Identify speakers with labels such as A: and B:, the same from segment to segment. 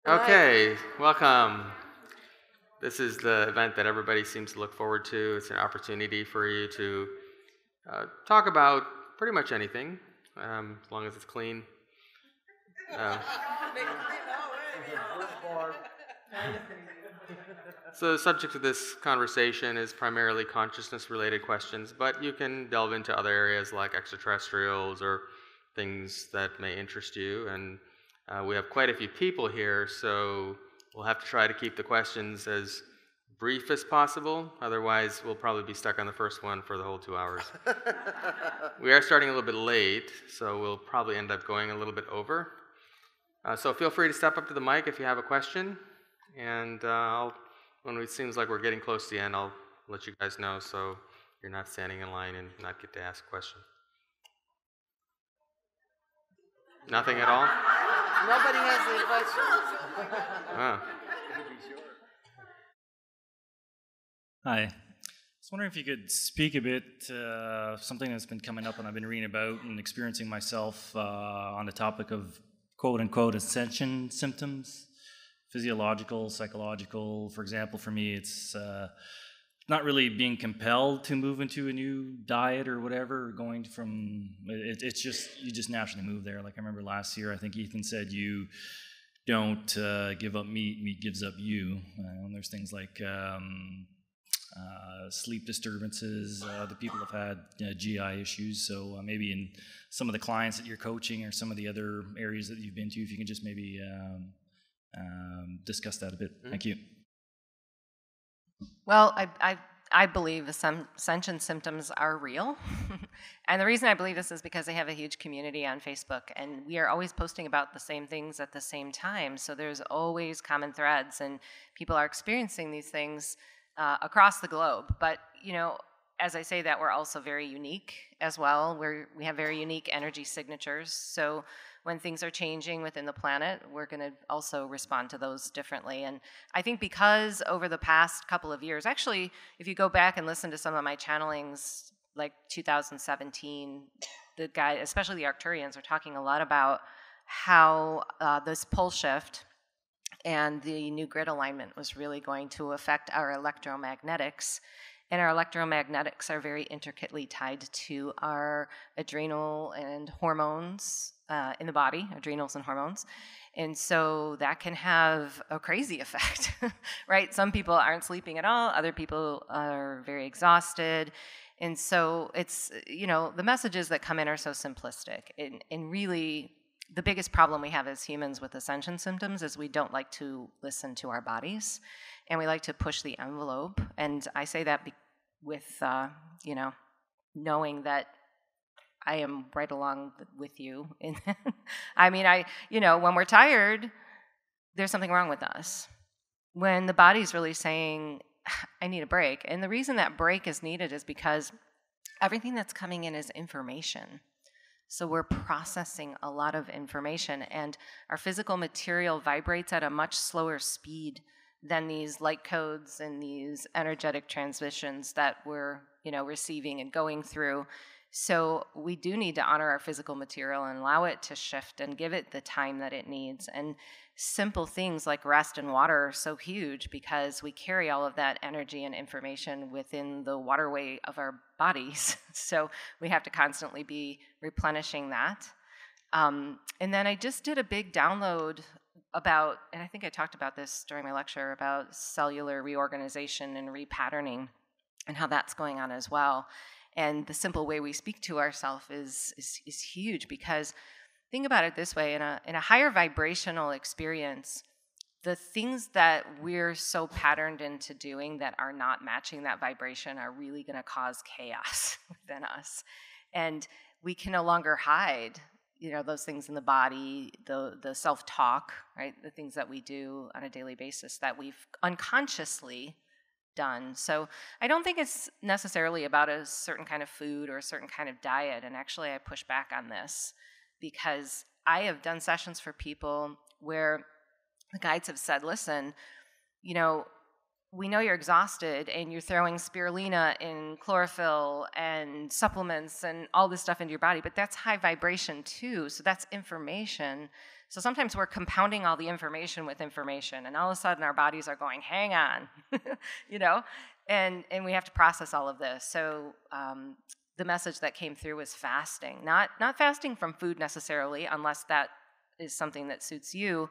A: Okay, welcome. This is the event that everybody seems to look forward to. It's an opportunity for you to talk about pretty much anything, as long as it's clean. So the subject of this conversation is primarily consciousness-related questions, but you can delve into other areas like extraterrestrials or things that may interest you. And we have quite a few people here, so we'll have to try to keep the questions as brief as possible. Otherwise, we'll probably be stuck on the first one for the whole 2 hours. We are starting a little bit late, so we'll probably end up going a little bit over. So feel free to step up to the mic if you have a question, and when it seems like we're getting close to the end, I'll let you guys know so you're not standing in line and not get to ask a question. Nothing at all?
B: Nobody has any questions.
A: Oh.
C: Hi. I was wondering if you could speak a bit, something that's been coming up and I've been reading about and experiencing myself on the topic of quote-unquote ascension symptoms, physiological, psychological. For example, for me, it's not really being compelled to move into a new diet or whatever, going from, it's just, you just naturally move there. Like I remember last year, I think Ethann said you don't give up meat, meat gives up you. And there's things like sleep disturbances, the people have had GI issues, so maybe in some of the clients that you're coaching or some of the other areas that you've been to, if you can just maybe discuss that a bit. Thank you.
D: Well, I believe Ascension Symptoms are real. And the reason I believe this is because they have a huge community on Facebook, and we are always posting about the same things at the same time. So there's always common threads, and people are experiencing these things across the globe. But, you know, as I say that, we're also very unique as well. We have very unique energy signatures. So when things are changing within the planet, we're going to also respond to those differently. And I think because over the past couple of years, actually, if you go back and listen to some of my channelings, like 2017, the guy, especially the Arcturians, are talking a lot about how this pole shift and the new grid alignment was really going to affect our electromagnetics. And our electromagnetics are very intricately tied to our adrenal and hormones in the body, adrenals and hormones. And so that can have a crazy effect, right? Some people aren't sleeping at all. Other people are very exhausted. And so it's, you know, the messages that come in are so simplistic. And really, the biggest problem we have as humans with ascension symptoms is we don't like to listen to our bodies, and we like to push the envelope. And I say that with, you know, knowing that I am right along with you. I mean, you know, when we're tired, there's something wrong with us. When the body's really saying, I need a break. And the reason that break is needed is because everything that's coming in is information. So we're processing a lot of information, and our physical material vibrates at a much slower speed than these light codes and these energetic transmissions that we're, you know, receiving and going through. So we do need to honor our physical material and allow it to shift and give it the time that it needs. And simple things like rest and water are so huge because we carry all of that energy and information within the waterway of our bodies. So we have to constantly be replenishing that. And then I just did a big download about, and I think I talked about this during my lecture, about cellular reorganization and repatterning and how that's going on as well. And the simple way we speak to ourselves is huge, because think about it this way, in a higher vibrational experience, the things that we're so patterned into doing that are not matching that vibration are really going to cause chaos within us. And we can no longer hide, you know, those things in the body, the self-talk, right? The things that we do on a daily basis that we've unconsciously done. So I don't think it's necessarily about a certain kind of food or a certain kind of diet. And actually, I push back on this because I have done sessions for people where the guides have said, listen, you know, we know you're exhausted and you're throwing spirulina and chlorophyll and supplements and all this stuff into your body, but that's high vibration too. So that's information. So sometimes we're compounding all the information with information, and all of a sudden our bodies are going, hang on, you know, and we have to process all of this. So the message that came through was fasting, not fasting from food necessarily, unless that is something that suits you.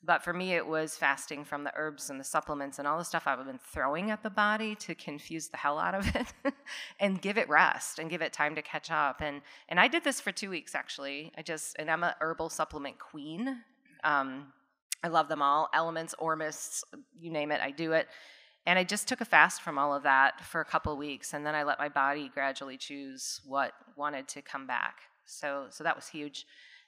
D: But for me, it was fasting from the herbs and the supplements and all the stuff I've been throwing at the body to confuse the hell out of it and give it rest and give it time to catch up. And I did this for 2 weeks, actually. And I'm a herbal supplement queen. I love them all, elements, ormists, you name it, I do it. And I just took a fast from all of that for a couple of weeks, and then I let my body gradually choose what wanted to come back. So that was huge.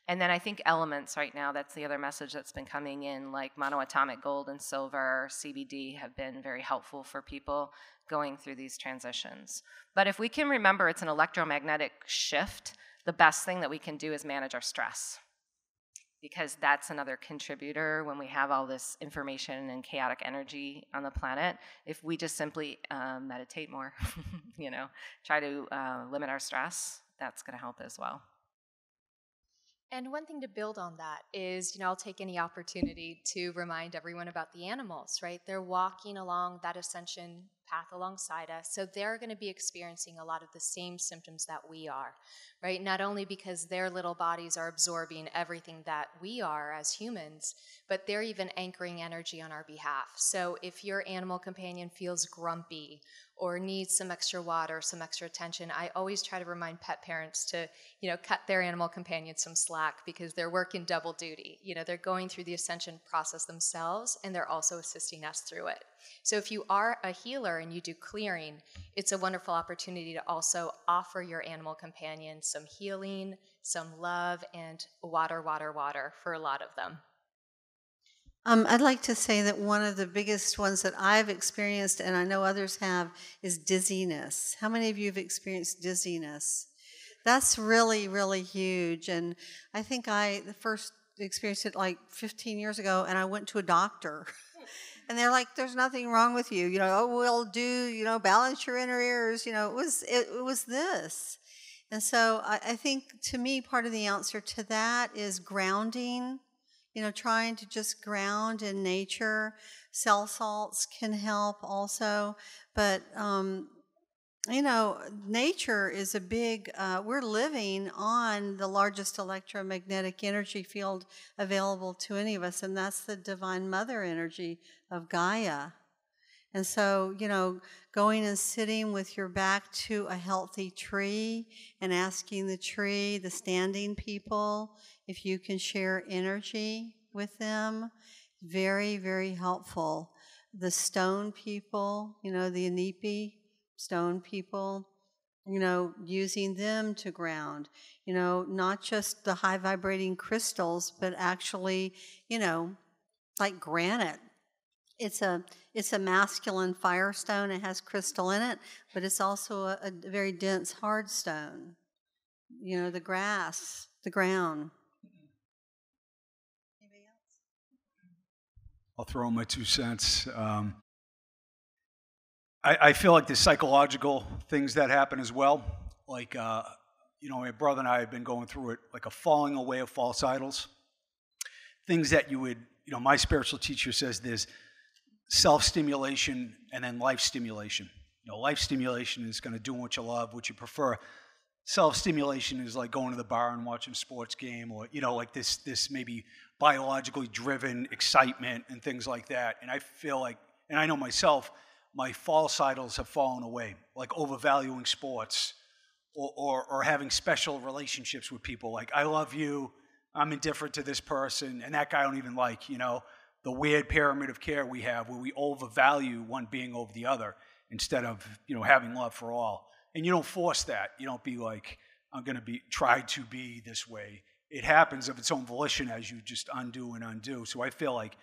D: And then I think elements right now, that's the other message that's been coming in, like monoatomic gold and silver, CBD have been very helpful for people going through these transitions. But if we can remember it's an electromagnetic shift, the best thing that we can do is manage our stress, because that's another contributor when we have all this information and chaotic energy on the planet. If we just simply meditate more, you know, try to limit our stress, that's going to help as well.
E: And one thing to build on that is, I'll take any opportunity to remind everyone about the animals, right? They're walking along that ascension path alongside us, so they're going to be experiencing a lot of the same symptoms that we are, right? Not only because their little bodies are absorbing everything that we are as humans, but they're even anchoring energy on our behalf. So if your animal companion feels grumpy or needs some extra water, some extra attention, I always try to remind pet parents to, cut their animal companion some slack, because they're working double duty. They're going through the ascension process themselves, and they're also assisting us through it. So if you are a healer and you do clearing, it's a wonderful opportunity to also offer your animal companion some healing, some love, and water for a lot of them.
B: I'd like to say that one of the biggest ones that I've experienced, and I know others have, is dizziness. How many of you have experienced dizziness? That's really, really huge. And I think I first experienced it like 15 years ago, and I went to a doctor. And they're like, there's nothing wrong with you. We'll do, balance your inner ears. It was this. And so I think, to me, part of the answer to that is grounding. Trying to just ground in nature. Cell salts can help also. But, nature is a big, we're living on the largest electromagnetic energy field available to any of us, and that's the Divine Mother energy of Gaia. And so, going and sitting with your back to a healthy tree and asking the tree, the standing people, if you can share energy with them, very, very helpful. The stone people, the Inipi stone people, using them to ground, not just the high vibrating crystals, but actually, like granite. It's a masculine firestone. It has crystal in it, but it's also a very dense hard stone. The grass, the ground. Anybody else?
F: I'll throw in my 2 cents. I feel like the psychological things that happen as well. Like, my brother and I have been going through it, like a falling away of false idols. Things that you would, my spiritual teacher says there's self-stimulation and then life stimulation. Life stimulation is going to do what you love, what you prefer. Self-stimulation is like going to the bar and watching a sports game, or, like this maybe biologically driven excitement and things like that. And I feel like, and I know myself, my false idols have fallen away, like overvaluing sports or having special relationships with people. Like, I love you, I'm indifferent to this person, and that guy I don't even like, the weird pyramid of care we have where we overvalue one being over the other instead of, having love for all. And you don't force that. You don't be like, I'm going to try to be this way. It happens of its own volition as you just undo and undo. So I feel like,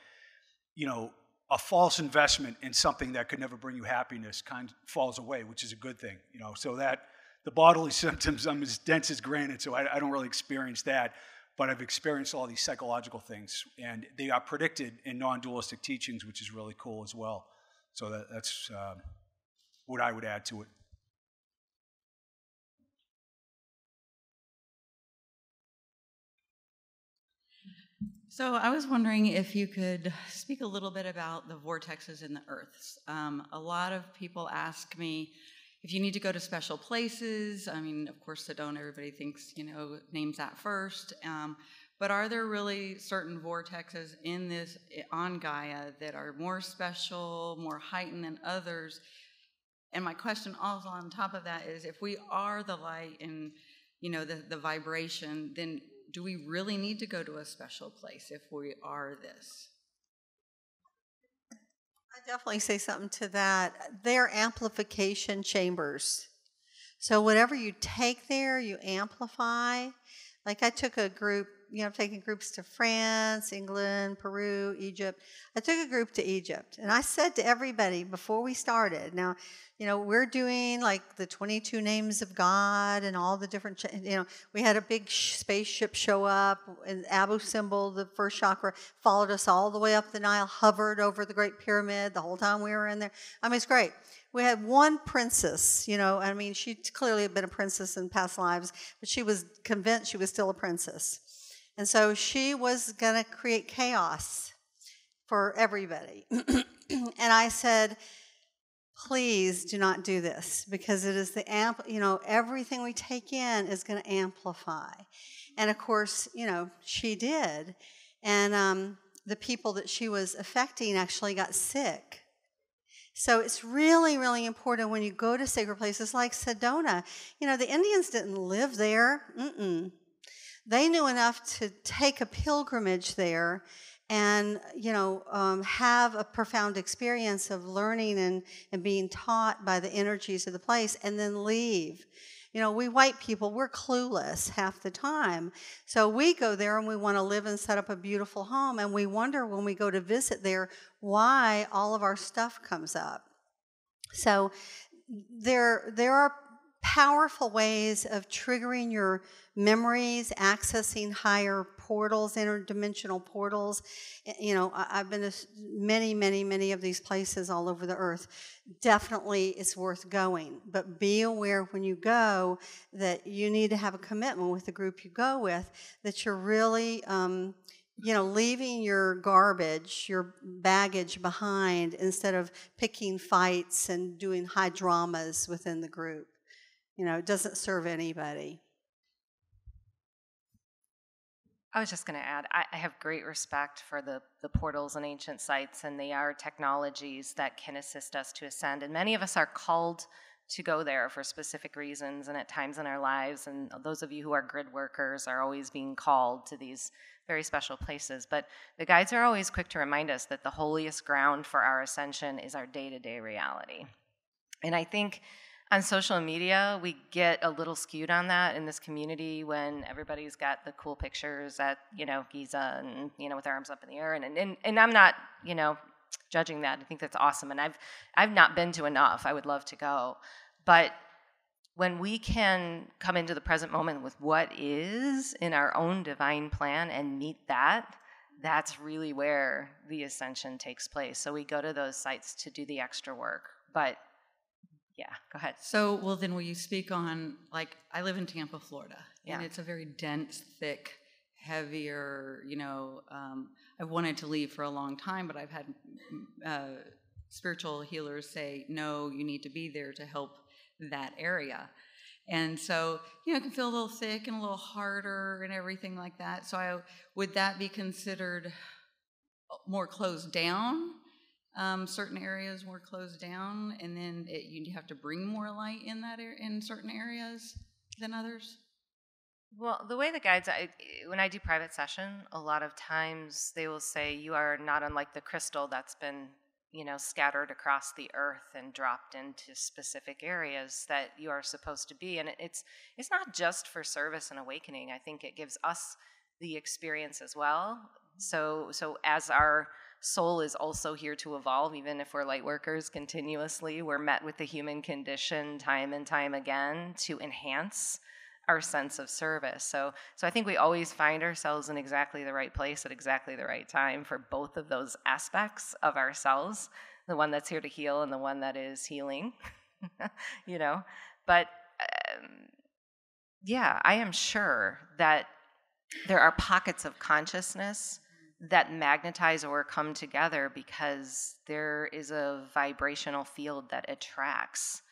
F: a false investment in something that could never bring you happiness kind of falls away, which is a good thing. So that the bodily symptoms, I'm as dense as granite, so I don't really experience that. But I've experienced all these psychological things, and they are predicted in non-dualistic teachings, which is really cool as well. So that's what I would add to it.
G: So I was wondering if you could speak a little bit about the vortexes in the earths. A lot of people ask me if you need to go to special places. I mean, of course, Sedona, everybody thinks, names that first. But are there really certain vortexes on Gaia that are more special, more heightened than others? And my question also on top of that is, if we are the light and, the vibration, then do we really need to go to a special place if we are this?
B: I definitely say something to that. They're amplification chambers. So whatever you take there, you amplify. Like I took a group, I've taken groups to France, England, Peru, Egypt. I took a group to Egypt, and I said to everybody before we started, now, we're doing like the 22 names of God and all the different, we had a big spaceship show up, and Abu symbol, the first chakra, followed us all the way up the Nile, hovered over the Great Pyramid the whole time we were in there. I mean, it's great. We had one princess, she clearly had been a princess in past lives, but she was convinced she was still a princess. And so she was going to create chaos for everybody. And I said, please do not do this, because it is everything we take in is going to amplify. And of course, she did. And the people that she was affecting actually got sick. So it's really, really important when you go to sacred places like Sedona. The Indians didn't live there. They knew enough to take a pilgrimage there and, have a profound experience of learning and being taught by the energies of the place and then leave. We white people, we're clueless half the time. So we go there and we want to live and set up a beautiful home, and we wonder when we go to visit there why all of our stuff comes up. So there are powerful ways of triggering your memories, accessing higher portals, interdimensional portals. I've been to many, many, many of these places all over the earth. Definitely it's worth going, but be aware when you go that you need to have a commitment with the group you go with, that you're really leaving your garbage, your baggage behind, instead of picking fights and doing high dramas within the group. It doesn't serve anybody.
D: I was just going to add, I have great respect for the portals and ancient sites, and they are technologies that can assist us to ascend. And many of us are called to go there for specific reasons and at times in our lives. And those of you who are grid workers are always being called to these very special places. But the guides are always quick to remind us that the holiest ground for our ascension is our day-to-day reality. And I think on social media, we get a little skewed on that in this community when everybody's got the cool pictures at, Giza and, with their arms up in the air. And I'm not, judging that. I think that's awesome. And I've not been to enough. I would love to go. But when we can come into the present moment with what is in our own divine plan and meet that, that's really where the ascension takes place. So we go to those sites to do the extra work. But yeah, go ahead.
G: So, well, then will you speak on, I live in Tampa, Florida, and it's a very dense, thick, heavier, I've wanted to leave for a long time, but I've had spiritual healers say, no, you need to be there to help that area. And so, it can feel a little thick and a little harder and everything like that. So would that be considered more closed down? Certain areas were closed down, and then you have to bring more light in in certain areas than others?
D: Well, the way the guides, when I do private session, a lot of times they will say you are not unlike the crystal that's been, scattered across the earth and dropped into specific areas that you are supposed to be. And it's not just for service and awakening. I think it gives us the experience as well. So as our soul is also here to evolve, even if we're light workers continuously, we're met with the human condition time and time again to enhance our sense of service. So I think we always find ourselves in exactly the right place at exactly the right time for both of those aspects of ourselves. the one that's here to heal and the one that is healing, you know. But yeah, I am sure that there are pockets of consciousness that magnetize or come together because there is a vibrational field that attracts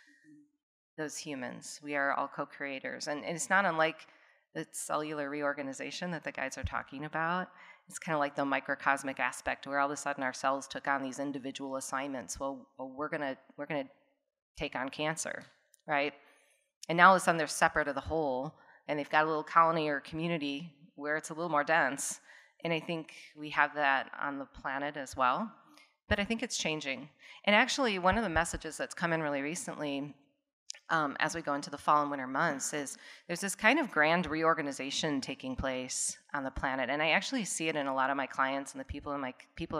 D: those humans. We are all co-creators. And it's not unlike the cellular reorganization that the guys are talking about. It's kind of like the microcosmic aspect where all of a sudden our cells took on these individual assignments. Well, we're gonna take on cancer, right? And now all of a sudden they're separate of the whole, and they've got a little colony or community where it's a little more dense. And I think we have that on the planet as well. But I think it's changing. And actually, one of the messages that's come in really recently as we go into the fall and winter months is there's this kind of grand reorganization taking place on the planet. And I actually see it in a lot of my clients and the people in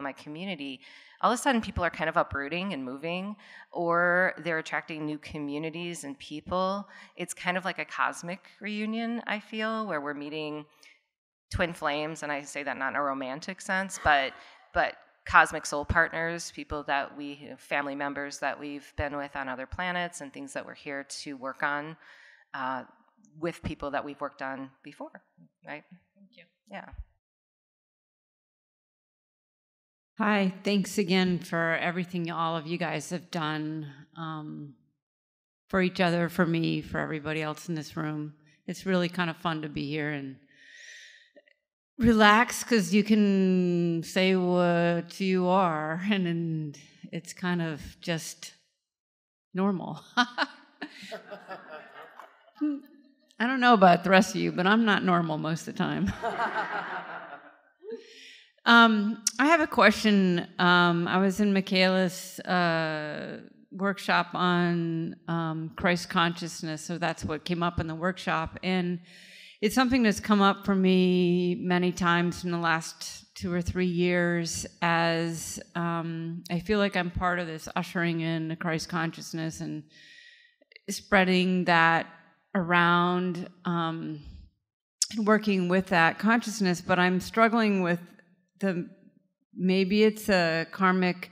D: my community. All of a sudden, people are kind of uprooting and moving, or they're attracting new communities and people. It's kind of like a cosmic reunion, I feel, where we're meeting twin flames, and I say that not in a romantic sense, but cosmic soul partners, people that family members that we've been with on other planets, and things that we're here to work on with people that we've worked on before, right?
H: Thank you.
D: Yeah.
H: Hi, thanks again for everything all of you guys have done for each other, for me, for everybody else in this room. It's really kind of fun to be here and relax because you can say what you are, and it's kind of just normal. I don't know about the rest of you, but I'm not normal most of the time. I have a question. I was in Micheila's workshop on Christ consciousness, so that's what came up in the workshop, and it's something that's come up for me many times in the last 2 or 3 years as I feel like I'm part of this ushering in the Christ consciousness and spreading that around and working with that consciousness, but I'm struggling with maybe it's a karmic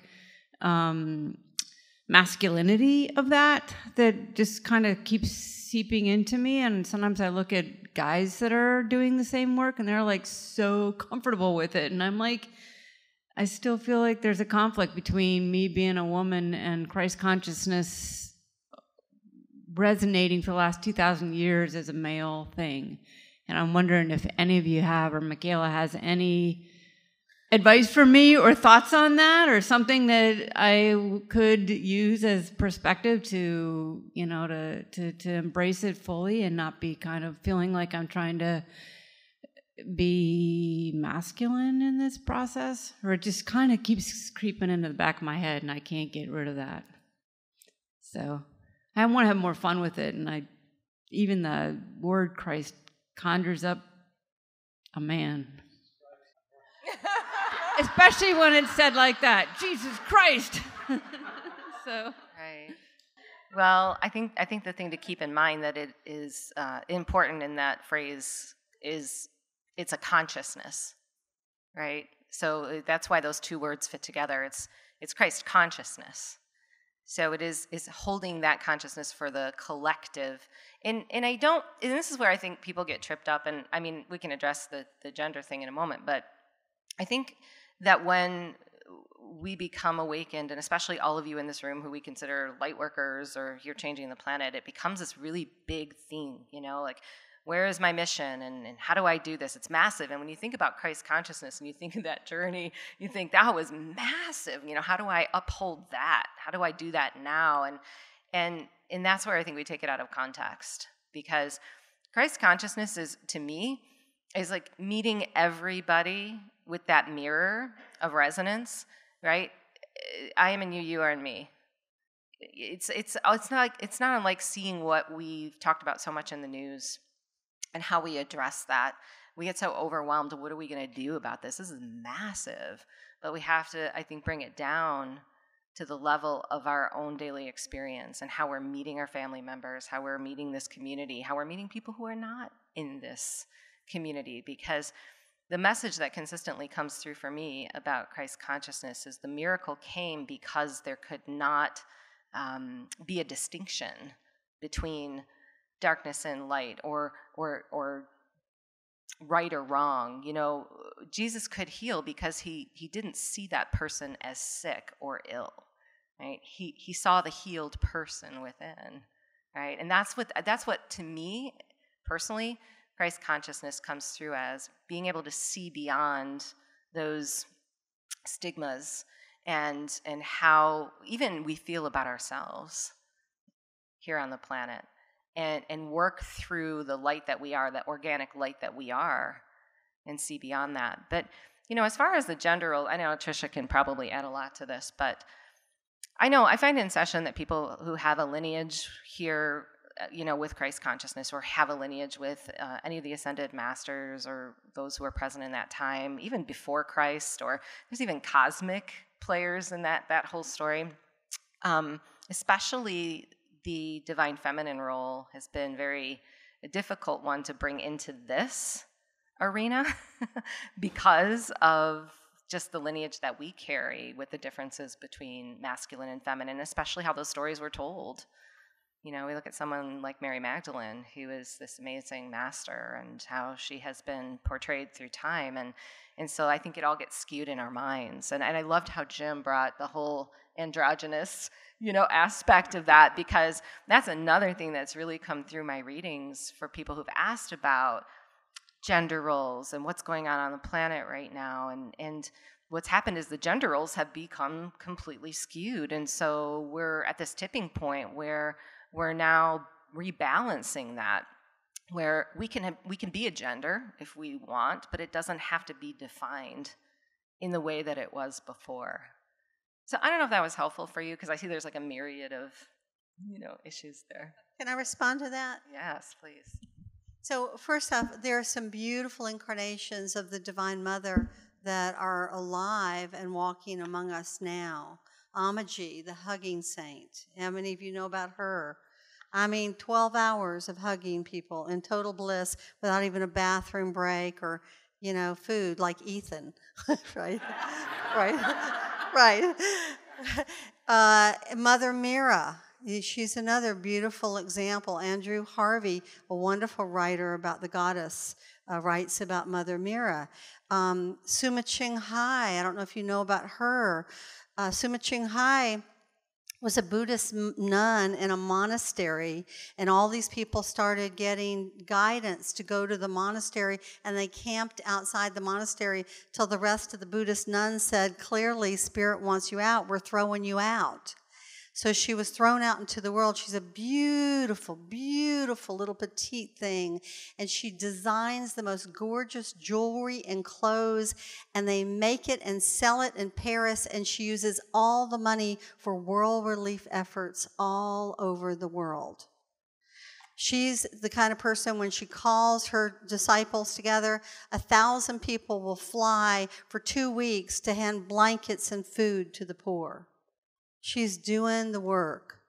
H: masculinity of that just kind of keeps seeping into me. And sometimes I look at guys that are doing the same work and they're like so comfortable with it. And I'm like, I still feel like there's a conflict between me being a woman and Christ consciousness resonating for the last 2,000 years as a male thing. And I'm wondering if any of you have, or Micheila has any advice for me or thoughts on that, or something that I could use as perspective to, to embrace it fully and not be kind of feeling like I'm trying to be masculine in this process, or it just kind of keeps creeping into the back of my head and I can't get rid of that. So I want to have more fun with it, and even the word Christ conjures up a man. Especially when it's said like that, Jesus Christ. So.
D: Right. Well, I think the thing to keep in mind that it is important in that phrase is it's a consciousness, right? So that's why those two words fit together. It's Christ consciousness. So it is holding that consciousness for the collective. And this is where I think people get tripped up, and I mean, we can address the gender thing in a moment, but I think that when we become awakened, and especially all of you in this room who we consider light workers or you're changing the planet, it becomes this really big theme, like where is my mission and how do I do this? It's massive. And when you think about Christ consciousness and you think of that journey, you think that was massive. How do I uphold that? How do I do that now? And that's where I think we take it out of context, because Christ consciousness is, to me, is like meeting everybody with that mirror of resonance, right? I am in you, you are in me. It's not unlike seeing what we've talked about so much in the news and how we address that. We get so overwhelmed. What are we going to do about this? This is massive, but we have to, I think, bring it down to the level of our own daily experience and how we're meeting our family members, how we're meeting this community, how we're meeting people who are not in this community, because the message that consistently comes through for me about Christ consciousness is the miracle came because there could not be a distinction between darkness and light, or right or wrong. You know, Jesus could heal because he didn't see that person as sick or ill, right? He saw the healed person within, right? And that's what to me personally, Christ consciousness comes through as being able to see beyond those stigmas and how even we feel about ourselves here on the planet, and work through the light that we are, that organic light that we are, and see beyond that. But, you know, as far as the gender role, I know Tricia can probably add a lot to this, but I find in session that people who have a lineage here, you know, with Christ consciousness, or have a lineage with any of the ascended masters or those who are present in that time, even before Christ, or there's even cosmic players in that whole story. Especially the divine feminine role has been a difficult one to bring into this arena because of just the lineage that we carry with the differences between masculine and feminine, especially how those stories were told. You know, we look at someone like Mary Magdalene, who is this amazing master, and how she has been portrayed through time. And so I think it all gets skewed in our minds. And I loved how Jim brought the whole androgynous, you know, aspect of that, because that's another thing that's really come through my readings for people who've asked about gender roles and what's going on the planet right now. And what's happened is the gender roles have become completely skewed. And so we're at this tipping point where we're now rebalancing that, where we can be a gender if we want, but it doesn't have to be defined in the way that it was before. So I don't know if that was helpful for you, because I see there's like a myriad of, you know, issues there.
B: Can I respond to that?
D: Yes, please.
B: So first off, there are some beautiful incarnations of the Divine Mother that are alive and walking among us now. Amaji, the hugging saint. How many of you know about her? I mean, 12 hours of hugging people in total bliss without even a bathroom break or, you know, food, like Ethann, right? Right. Mother Mira, she's another beautiful example. Andrew Harvey, a wonderful writer about the goddess, writes about Mother Mira. Suma Ching Hai, I don't know if you know about her. Suma Ching Hai was a Buddhist nun in a monastery, and all these people started getting guidance to go to the monastery, and they camped outside the monastery till the rest of the Buddhist nuns said, clearly, Spirit wants you out, we're throwing you out. So she was thrown out into the world. She's a beautiful, beautiful little petite thing. And she designs the most gorgeous jewelry and clothes, and they make it and sell it in Paris, and she uses all the money for world relief efforts all over the world. She's the kind of person, when she calls her disciples together, 1,000 people will fly for 2 weeks to hand blankets and food to the poor. She's doing the work.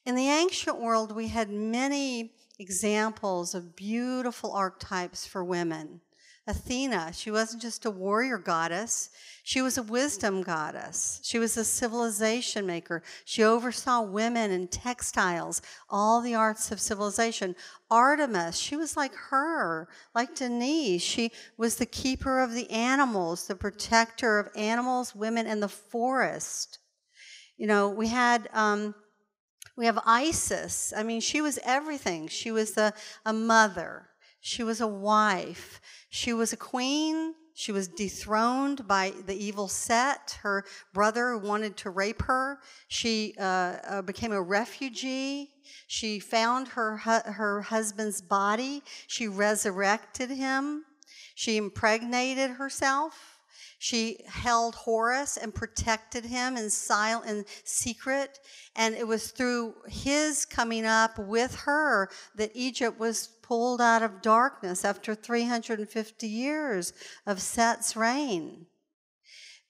B: In the ancient world, we had many examples of beautiful archetypes for women. Athena, she wasn't just a warrior goddess. She was a wisdom goddess. She was a civilization maker. She oversaw women and textiles, all the arts of civilization. Artemis, she was like her, like Denise. She was the keeper of the animals, the protector of animals, women, and the forest. You know, we have Isis. I mean, she was everything. She was a mother. She was a wife. She was a queen. She was dethroned by the evil Set, her brother who wanted to rape her. She became a refugee. She found her husband's body. She resurrected him. She impregnated herself. She held Horus and protected him in secret, and it was through his coming up with her that Egypt was pulled out of darkness after 350 years of Set's reign.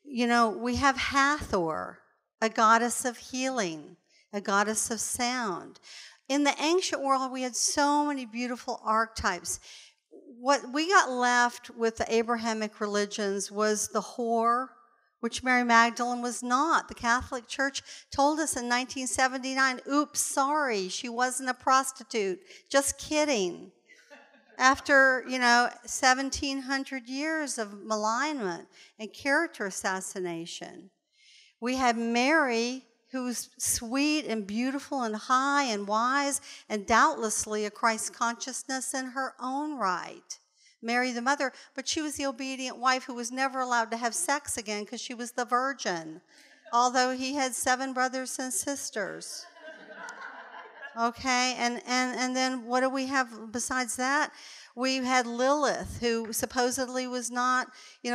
B: You know, we have Hathor, a goddess of healing, a goddess of sound. In the ancient world, we had so many beautiful archetypes. what we got left with the Abrahamic religions was the whore, which Mary Magdalene was not. The Catholic Church told us in 1979, oops, sorry, she wasn't a prostitute. Just kidding. After, 1,700 years of malignment and character assassination. We had Mary, who's sweet and beautiful and high and wise and doubtlessly a Christ consciousness in her own right. Mary the mother, but she was the obedient wife who was never allowed to have sex again because she was the virgin, although he had 7 brothers and sisters. Okay, and then what do we have besides that? We had Lilith, who supposedly was not,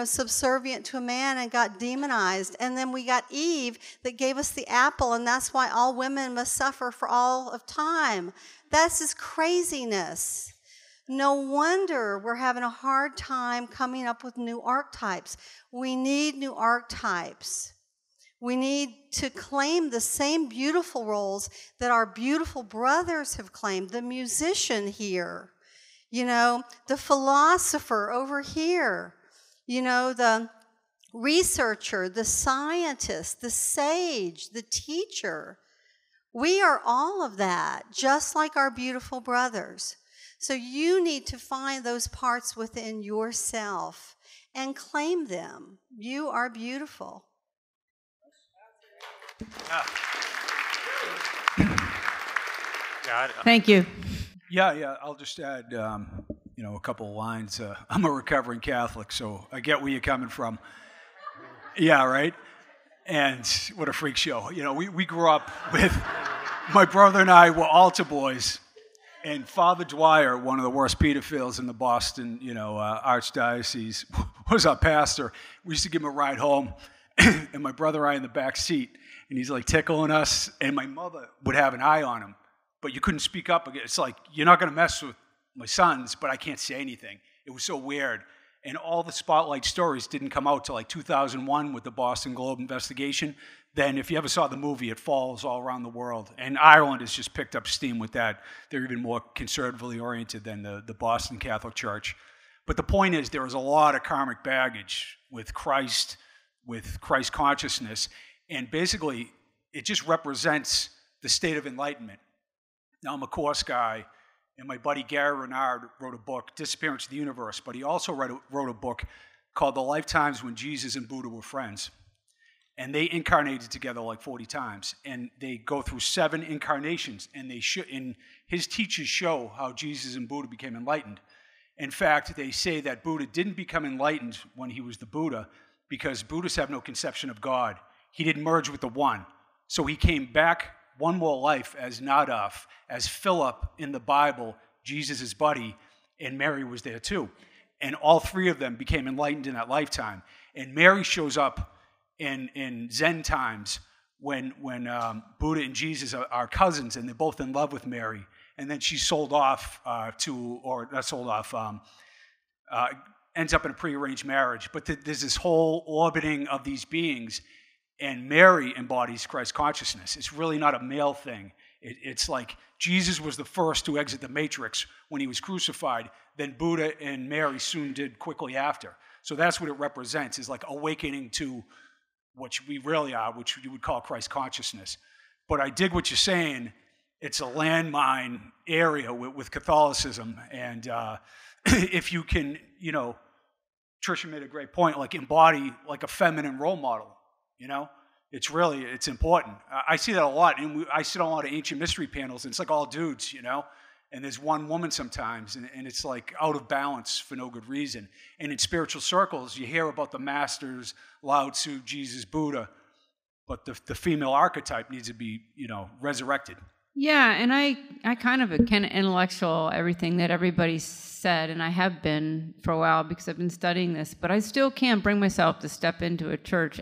B: subservient to a man and got demonized. And then we got Eve that gave us the apple, and that's why all women must suffer for all of time. That's just craziness. No wonder we're having a hard time coming up with new archetypes. We need new archetypes. We need to claim the same beautiful roles that our beautiful brothers have claimed. The musician here, the philosopher over here, the researcher, the scientist, the sage, the teacher. We are all of that, just like our beautiful brothers. So you need to find those parts within yourself and claim them. You are beautiful.
H: Thank you.
F: Yeah. I'll just add, a couple of lines. I'm a recovering Catholic, so I get where you're coming from. Yeah, right? And what a freak show. We grew up with, my brother and I were altar boys. And Father Dwyer, one of the worst pedophiles in the Boston, archdiocese, was our pastor. We used to give him a ride home, and my brother and I in the back seat, and he's like tickling us, and my mother would have an eye on him, but you couldn't speak up. It's like, you're not going to mess with my sons, but I can't say anything. It was so weird. And all the spotlight stories didn't come out till like 2001 with the Boston Globe investigation. Then if you ever saw the movie, it falls all around the world. And Ireland has just picked up steam with that. They're even more conservatively oriented than the Boston Catholic Church. But the point is, there is a lot of karmic baggage with Christ consciousness. And basically, it just represents the state of enlightenment. Now, I'm a course guy, and my buddy Gary Renard wrote a book, Disappearance of the Universe, but he also wrote a book called The Lifetimes When Jesus and Buddha Were Friends. And they incarnated together like 40 times. And they go through 7 incarnations, and his teachers show how Jesus and Buddha became enlightened. In fact, they say that Buddha didn't become enlightened when he was the Buddha because Buddhists have no conception of God. He didn't merge with the One. So he came back one more life as Nadav, as Philip in the Bible, Jesus' buddy, and Mary was there too. And all 3 of them became enlightened in that lifetime. And Mary shows up in Zen times when Buddha and Jesus are cousins, and they're both in love with Mary. And then she's sold off ends up in a prearranged marriage. But there's this whole orbiting of these beings, and Mary embodies Christ consciousness. It's really not a male thing. It's like Jesus was the first to exit the matrix when he was crucified. Then Buddha and Mary soon did quickly after. So that's what it represents, is like awakening to what we really are, which you would call Christ consciousness. But I dig what you're saying. It's a landmine area with Catholicism. And if you can, Tricia made a great point, like embody like a feminine role model, it's important. I see that a lot. And I sit on a lot of ancient mystery panels, and it's like all dudes, and there's one woman sometimes, and it's like out of balance for no good reason. And in spiritual circles, you hear about the masters, Lao Tzu, Jesus, Buddha, but the female archetype needs to be, resurrected.
H: Yeah, and I kind of intellectual everything that everybody said, and I have been for a while because I've been studying this, but I still can't bring myself to step into a church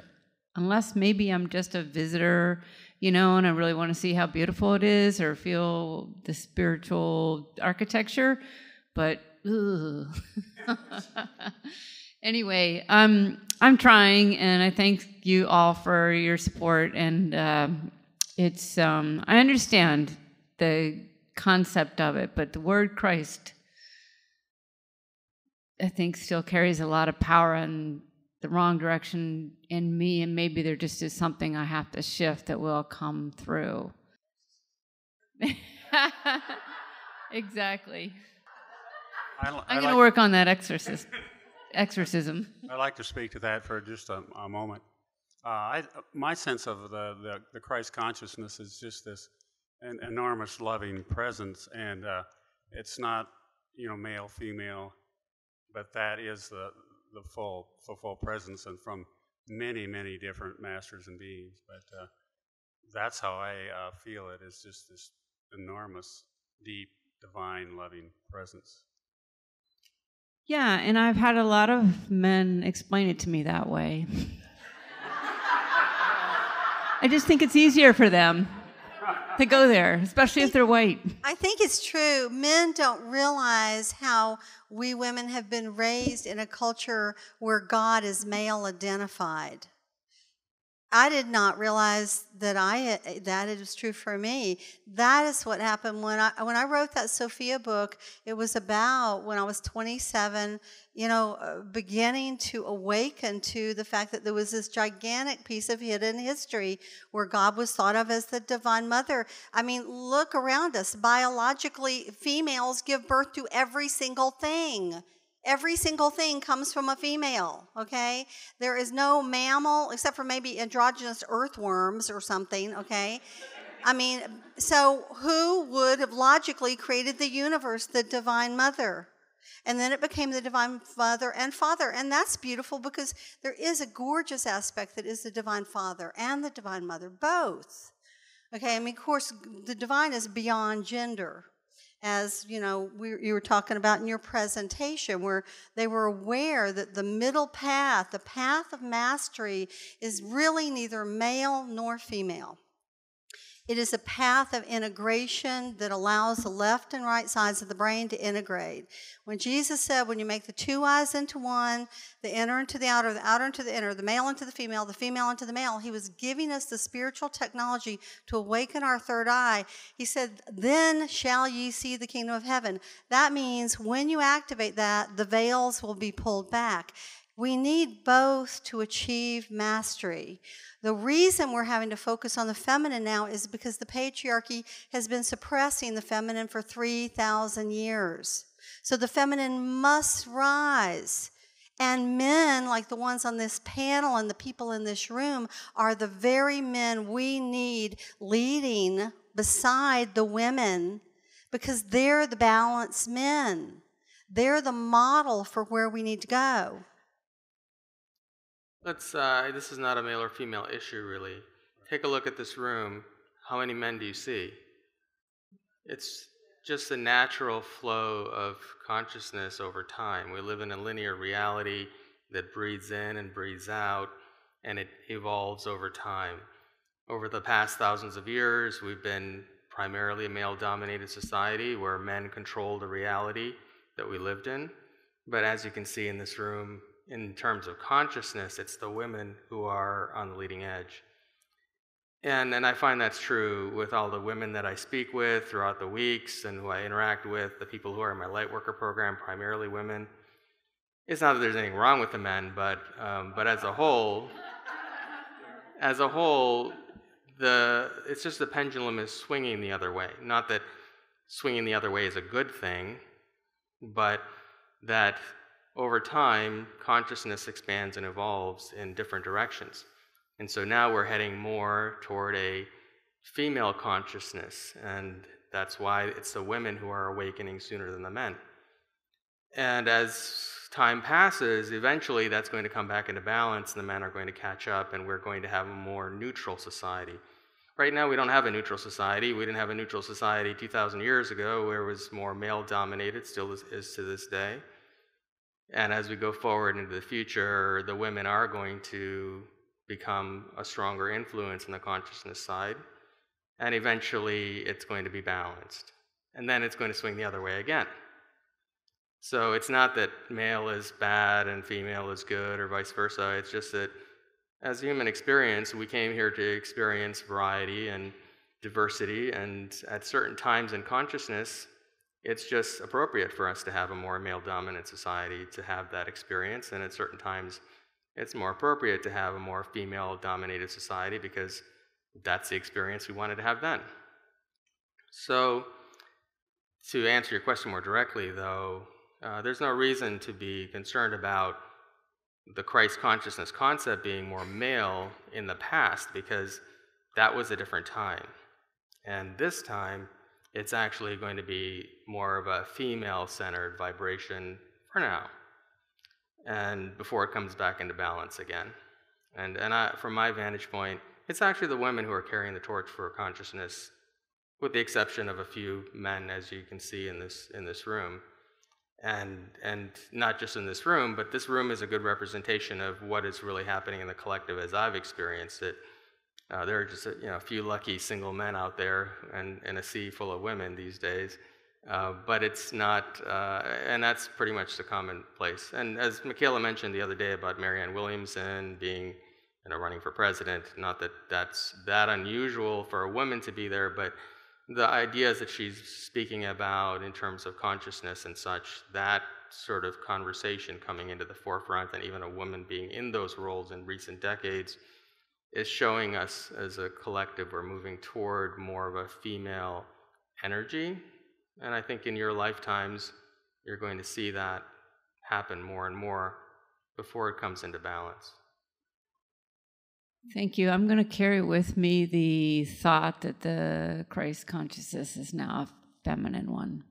H: unless maybe I'm just a visitor, and I really want to see how beautiful it is or feel the spiritual architecture, but anyway, I'm trying, and I thank you all for your support, and I understand the concept of it, but the word Christ I think still carries a lot of power in the wrong direction in me, and maybe there just is something I have to shift that will come through. Exactly. I'm going to work on that exorcism.
I: I'd like to speak to that for just a moment. My sense of the Christ consciousness is just this an enormous loving presence, and it's not male, female, but that is the full presence, and from many different masters and beings. But that's how I feel it, is just this enormous, deep, divine, loving presence.
H: Yeah, and I've had a lot of men explain it to me that way. I just think it's easier for them to go there, especially if they're white.
B: I think it's true. Men don't realize how we women have been raised in a culture where God is male identified. I did not realize that it was true for me. That is what happened when I wrote that Sophia book. It was about when I was 27, beginning to awaken to the fact that there was this gigantic piece of hidden history where God was thought of as the divine mother. I mean, look around us. Biologically, females give birth to every single thing. Every single thing comes from a female, okay? There is no mammal, except for maybe androgynous earthworms or something, okay? I mean, so who would have logically created the universe? The divine mother. And then it became the divine mother and father. And that's beautiful because there is a gorgeous aspect that is the divine father and the divine mother, both. Okay, I mean, of course, the divine is beyond gender. As you were talking about in your presentation, where they were aware that the middle path, the path of mastery, is really neither male nor female. It is a path of integration that allows the left and right sides of the brain to integrate. When Jesus said, when you make the two eyes into one, the inner into the outer into the inner, the male into the female into the male, he was giving us the spiritual technology to awaken our third eye. He said, then shall ye see the kingdom of heaven. That means when you activate that, the veils will be pulled back. We need both to achieve mastery. The reason we're having to focus on the feminine now is because the patriarchy has been suppressing the feminine for 3,000 years. So the feminine must rise. And men, like the ones on this panel and the people in this room, are the very men we need leading beside the women, because they're the balanced men. They're the model for where we need to go.
A: This is not a male or female issue, really. Take a look at this room. How many men do you see? It's just a natural flow of consciousness over time. We live in a linear reality that breathes in and breathes out, and it evolves over time. Over the past thousands of years, we've been primarily a male-dominated society where men control the reality that we lived in. But as you can see in this room, in terms of consciousness, it's the women who are on the leading edge. And I find that's true with all the women that I speak with throughout the weeks and who I interact with, the people who are in my Lightworker program, primarily women. It's not that there's anything wrong with the men, but as a whole, it's just the pendulum is swinging the other way. Not that swinging the other way is a good thing, but that over time, consciousness expands and evolves in different directions. And so now we're heading more toward a female consciousness, and that's why it's the women who are awakening sooner than the men. And as time passes, eventually that's going to come back into balance, and the men are going to catch up, and we're going to have a more neutral society. Right now, we don't have a neutral society. We didn't have a neutral society 2,000 years ago, where it was more male-dominated, still is to this day. And as we go forward into the future, the women are going to become a stronger influence in the consciousness side, and eventually it's going to be balanced. And then it's going to swing the other way again. So it's not that male is bad and female is good or vice versa. It's just that as human experience, we came here to experience variety and diversity, and at certain times in consciousness, It's just appropriate for us to have a more male-dominant society to have that experience, and at certain times it's more appropriate to have a more female-dominated society because that's the experience we wanted to have then. So, to answer your question more directly, though, there's no reason to be concerned about the Christ consciousness concept being more male in the past, because that was a different time. And this time, it's actually going to be more of a female-centered vibration for now, and before it comes back into balance again. And from my vantage point, it's actually the women who are carrying the torch for consciousness, with the exception of a few men, as you can see in this room. And not just in this room, but this room is a good representation of what is really happening in the collective as I've experienced it. There are just a few lucky single men out there and a sea full of women these days. But it's not, and that's pretty much the commonplace. And as Micheila mentioned the other day about Marianne Williamson being running for president, not that that's that unusual for a woman to be there, but the ideas that she's speaking about in terms of consciousness and such, that sort of conversation coming into the forefront, and even a woman being in those roles in recent decades, is showing us as a collective we're moving toward more of a female energy. And I think in your lifetimes, you're going to see that happen more and more before it comes into balance.
H: Thank you. I'm going to carry with me the thought that the Christ consciousness is now a feminine one.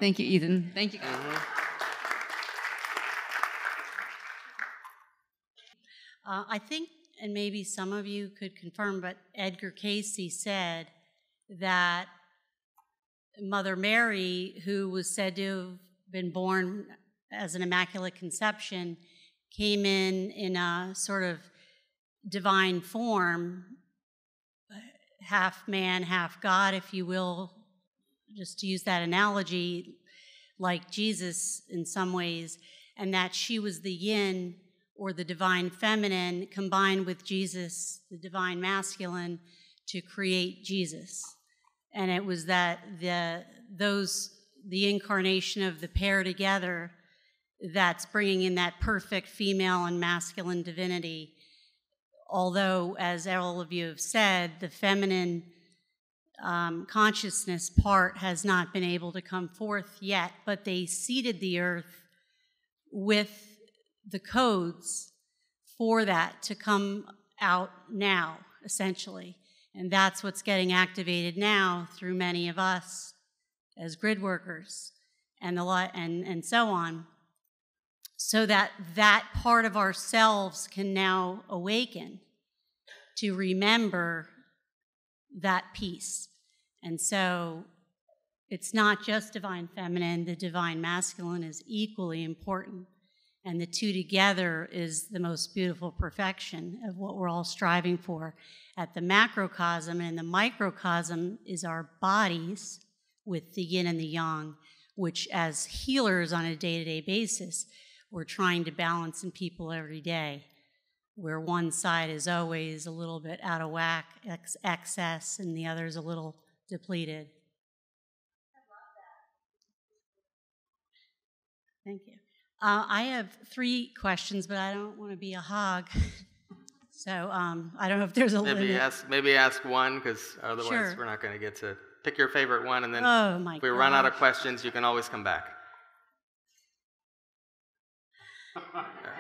H: Thank you, Ethan. Thank you, guys.
J: I think, and maybe some of you could confirm, but Edgar Cayce said that Mother Mary, who was said to have been born as an immaculate conception, came in a sort of divine form, half man, half God, if you will, just to use that analogy, like Jesus in some ways, and that she was the yin, or the divine feminine, combined with Jesus, the divine masculine, to create Jesus. And it was that the incarnation of the pair together that's bringing in that perfect female and masculine divinity. Although, as all of you have said, the feminine consciousness part has not been able to come forth yet, but they seeded the earth with the codes for that to come out now, essentially. And that's what's getting activated now through many of us as grid workers and so on, so that that part of ourselves can now awaken to remember that piece. And so it's not just divine feminine, the divine masculine is equally important. And the two together is the most beautiful perfection of what we're all striving for at the macrocosm. And the microcosm is our bodies with the yin and the yang, which as healers on a day-to-day basis, we're trying to balance in people every day, where one side is always a little bit out of whack, excess, and the other is a little depleted. I love that. Thank you. I have 3 questions, but I don't want to be a hog. So I don't know if there's a limit.
A: Maybe ask one, because otherwise
J: Sure.
A: We're not going to get to pick your favorite one, and then if we
J: gosh.
A: run out of questions, you can always come back.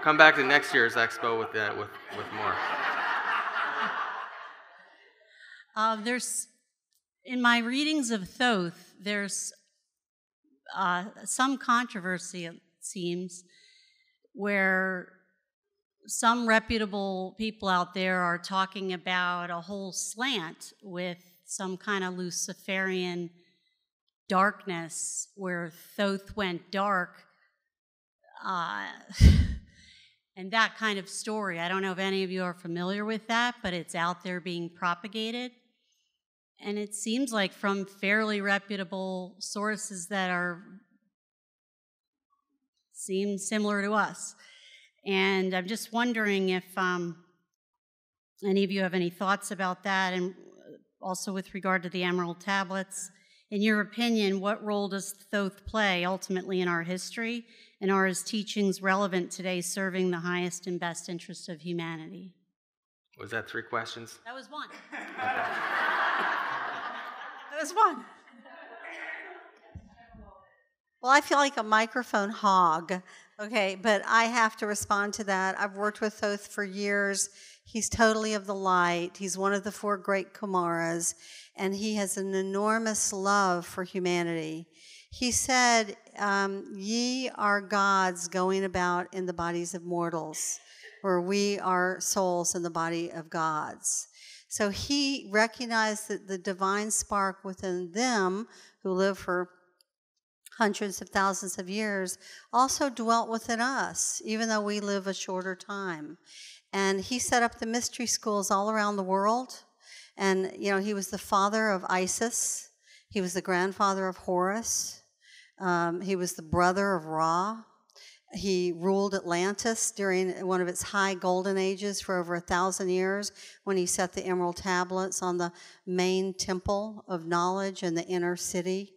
A: Come back to next year's expo with more.
J: There's, in my readings of Thoth, there's some controversy, it seems, where some reputable people out there are talking about a whole slant with some kind of Luciferian darkness where Thoth went dark, and that kind of story. I don't know if any of you are familiar with that, but it's out there being propagated. And it seems like from fairly reputable sources that seem similar to us. And I'm just wondering if any of you have any thoughts about that, and also with regard to the Emerald Tablets, In your opinion, what role does Thoth play ultimately in our history, and are his teachings relevant today, serving the highest and best interest of humanity?
A: Was that 3 questions?
J: That was one.
B: That was one. Well, I feel like a microphone hog, okay, but I have to respond to that. I've worked with Thoth for years. He's totally of the light. He's one of the 4 great Kumaras, and he has an enormous love for humanity. He said, ye are gods going about in the bodies of mortals, where we are souls in the body of gods. So he recognized that the divine spark within them, who live for hundreds of thousands of years, also dwelt within us, even though we live a shorter time. And he set up the mystery schools all around the world. And, you know, he was the father of Isis. He was the grandfather of Horus. He was the brother of Ra. He ruled Atlantis during one of its high golden ages for over 1,000 years, when he set the emerald tablets on the main temple of knowledge in the inner city.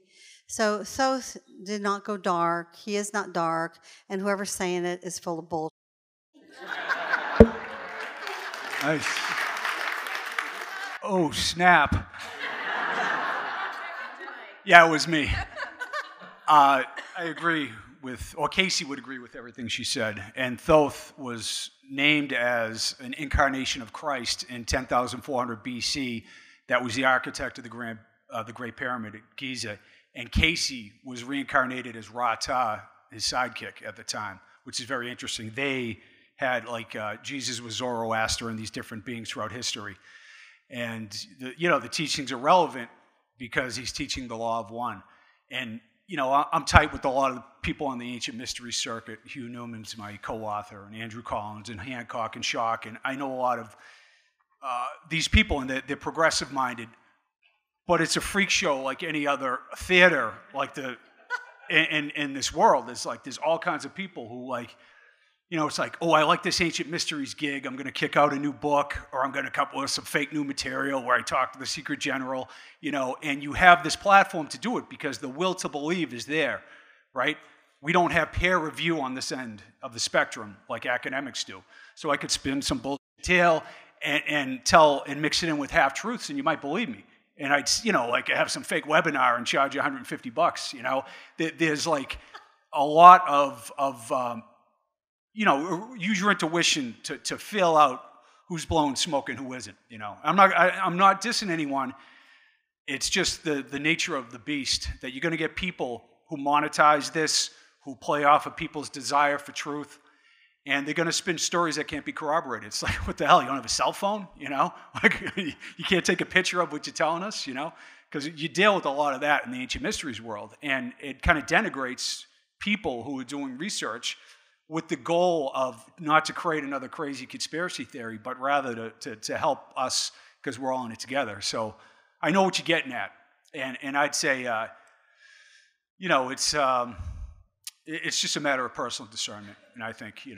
B: So Thoth did not go dark. He is not dark, and whoever's saying it is full of bullshit.
F: Nice. Oh, snap. Yeah, it was me. I agree with, or Casey would agree with everything she said. And Thoth was named as an incarnation of Christ in 10,400 BC. That was the architect of the Great Pyramid at Giza. And Casey was reincarnated as Ra-Ta, his sidekick at the time, which is very interesting. They had, like, Jesus was Zoroaster and these different beings throughout history. And, the teachings are relevant because he's teaching the law of one. And, I'm tight with a lot of the people on the ancient mystery circuit. Hugh Newman's my co-author, and Andrew Collins, and Hancock, and Schock. And I know a lot of these people, and they're progressive-minded. But it's a freak show like any other theater, like in this world. There's all kinds of people who, like, it's like, oh, I like this Ancient Mysteries gig. I'm going to kick out a new book, or I'm going to come up with some fake new material where I talk to the secret general, and you have this platform to do it because the will to believe is there, right? We don't have peer review on this end of the spectrum like academics do. So I could spin some bullshit tale and tell and mix it in with half-truths, and you might believe me. And I'd, have some fake webinar and charge you $150, There's, like, a lot of use your intuition to fill out who's blowing smoke and who isn't, I'm not dissing anyone. It's just the nature of the beast that you're going to get people who monetize this, who play off of people's desire for truth, and they're going to spin stories that can't be corroborated. It's like, what the hell? You don't have a cell phone, Like, you can't take a picture of what you're telling us, Because you deal with a lot of that in the Ancient Mysteries world, and it kind of denigrates people who are doing research with the goal of not to create another crazy conspiracy theory, but rather to help us, because we're all in it together. So I know what you're getting at, and I'd say, it's just a matter of personal discernment. And I think,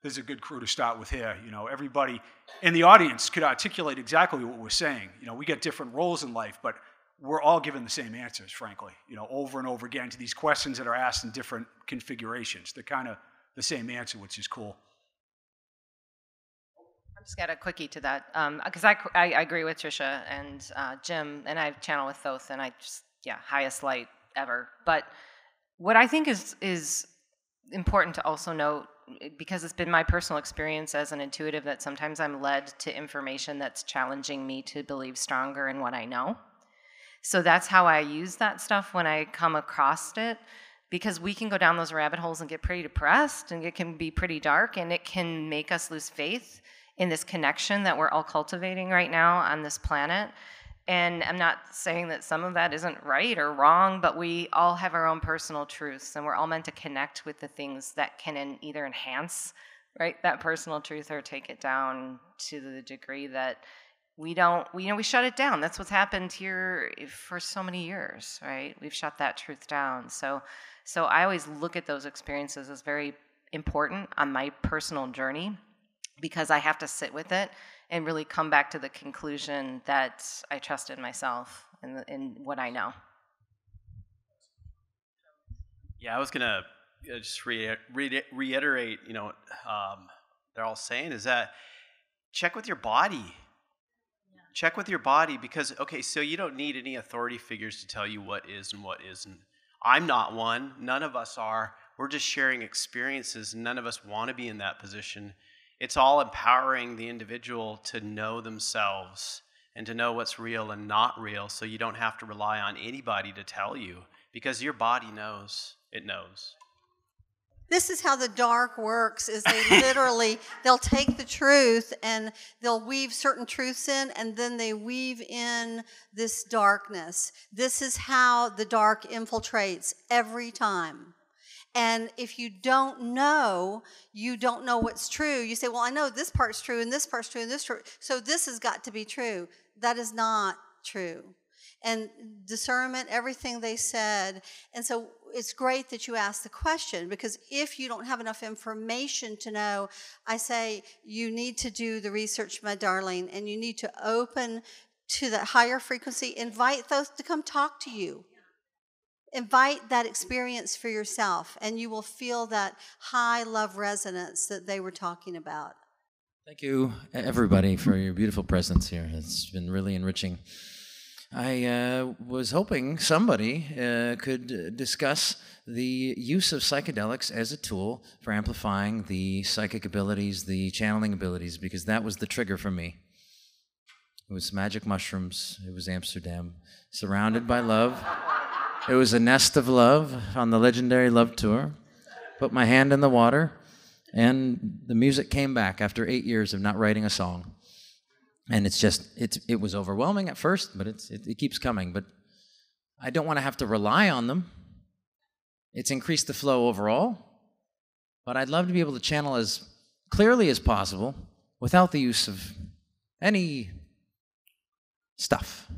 F: there's a good crew to start with here. Everybody in the audience could articulate exactly what we're saying. We get different roles in life, but we're all given the same answers, frankly, over and over again to these questions that are asked in different configurations. They're kind of the same answer, which is cool.
D: I just got a quickie to that, because I agree with Tricia and Jim, and I channel with Thoth, and highest light ever. But what I think is important to also note, because it's been my personal experience as an intuitive, that sometimes I'm led to information that's challenging me to believe stronger in what I know. So that's how I use that stuff when I come across it, because we can go down those rabbit holes and get pretty depressed, and it can be pretty dark, and it can make us lose faith in this connection that we're all cultivating right now on this planet. And I'm not saying that some of that isn't right or wrong, but we all have our own personal truths, and we're all meant to connect with the things that can either enhance, right, that personal truth, or take it down to the degree that we shut it down. That's what's happened here for so many years, right? We've shut that truth down. So I always look at those experiences as very important on my personal journey, because I have to sit with it and really come back to the conclusion that I trusted myself in what I know.
K: Yeah, I was gonna just reiterate, they're all saying is that check with your body. Yeah. Check with your body because, okay, so you don't need any authority figures to tell you what is and what isn't. I'm not one. None of us are. We're just sharing experiences. None of us want to be in that position. It's all empowering the individual to know themselves and to know what's real and not real, so you don't have to rely on anybody to tell you because your body knows. It knows.
B: This is how the dark works, is they'll take the truth and they'll weave certain truths in, and then they weave in this darkness. This is how the dark infiltrates every time. And if you don't know what's true. You say, well, I know this part's true, and this part's true, and this true. So this has got to be true. That is not true. And discernment, everything they said. And so it's great that you asked the question, because if you don't have enough information to know, I say you need to do the research, my darling, and you need to open to that higher frequency. Invite those to come talk to you. Invite that experience for yourself, and you will feel that high love resonance that they were talking about.
L: Thank you, everybody, for your beautiful presence here. It's been really enriching. I was hoping somebody could discuss the use of psychedelics as a tool for amplifying the psychic abilities, the channeling abilities, because that was the trigger for me. It was magic mushrooms. It was Amsterdam, surrounded by love. It was a nest of love on the legendary Love Tour. Put my hand in the water, and the music came back after 8 years of not writing a song. And it was overwhelming at first, but it keeps coming. But I don't want to have to rely on them. It's increased the flow overall. But I'd love to be able to channel as clearly as possible without the use of any stuff.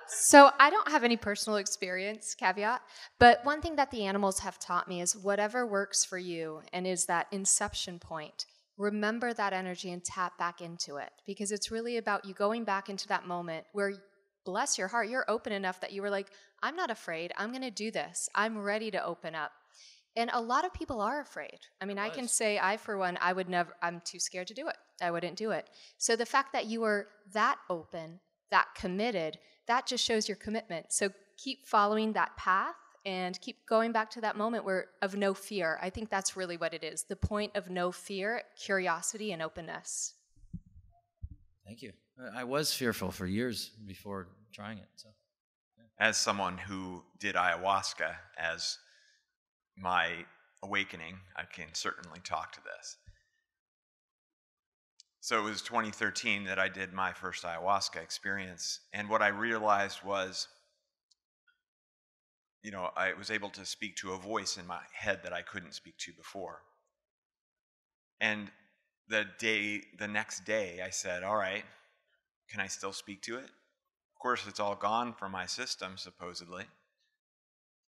E: So I don't have any personal experience, caveat, but one thing that the animals have taught me is whatever works for you and is that inception point, remember that energy and tap back into it, because it's really about you going back into that moment where, bless your heart, you're open enough that you were like, I'm not afraid, I'm going to do this, I'm ready to open up. And a lot of people are afraid. I mean, I can say, I, for one, I'm too scared to do it. I wouldn't do it. So the fact that you were that open, that committed, that just shows your commitment. So keep following that path and keep going back to that moment of no fear. I think that's really what it is. The point of no fear, curiosity, and openness.
L: Thank you. I was fearful for years before trying it. So,
M: as someone who did ayahuasca as my awakening, I can certainly talk to this. So it was 2013 that I did my first ayahuasca experience, and what I realized was, I was able to speak to a voice in my head that I couldn't speak to before. And the next day, I said, all right, can I still speak to it? Of course, it's all gone from my system, supposedly.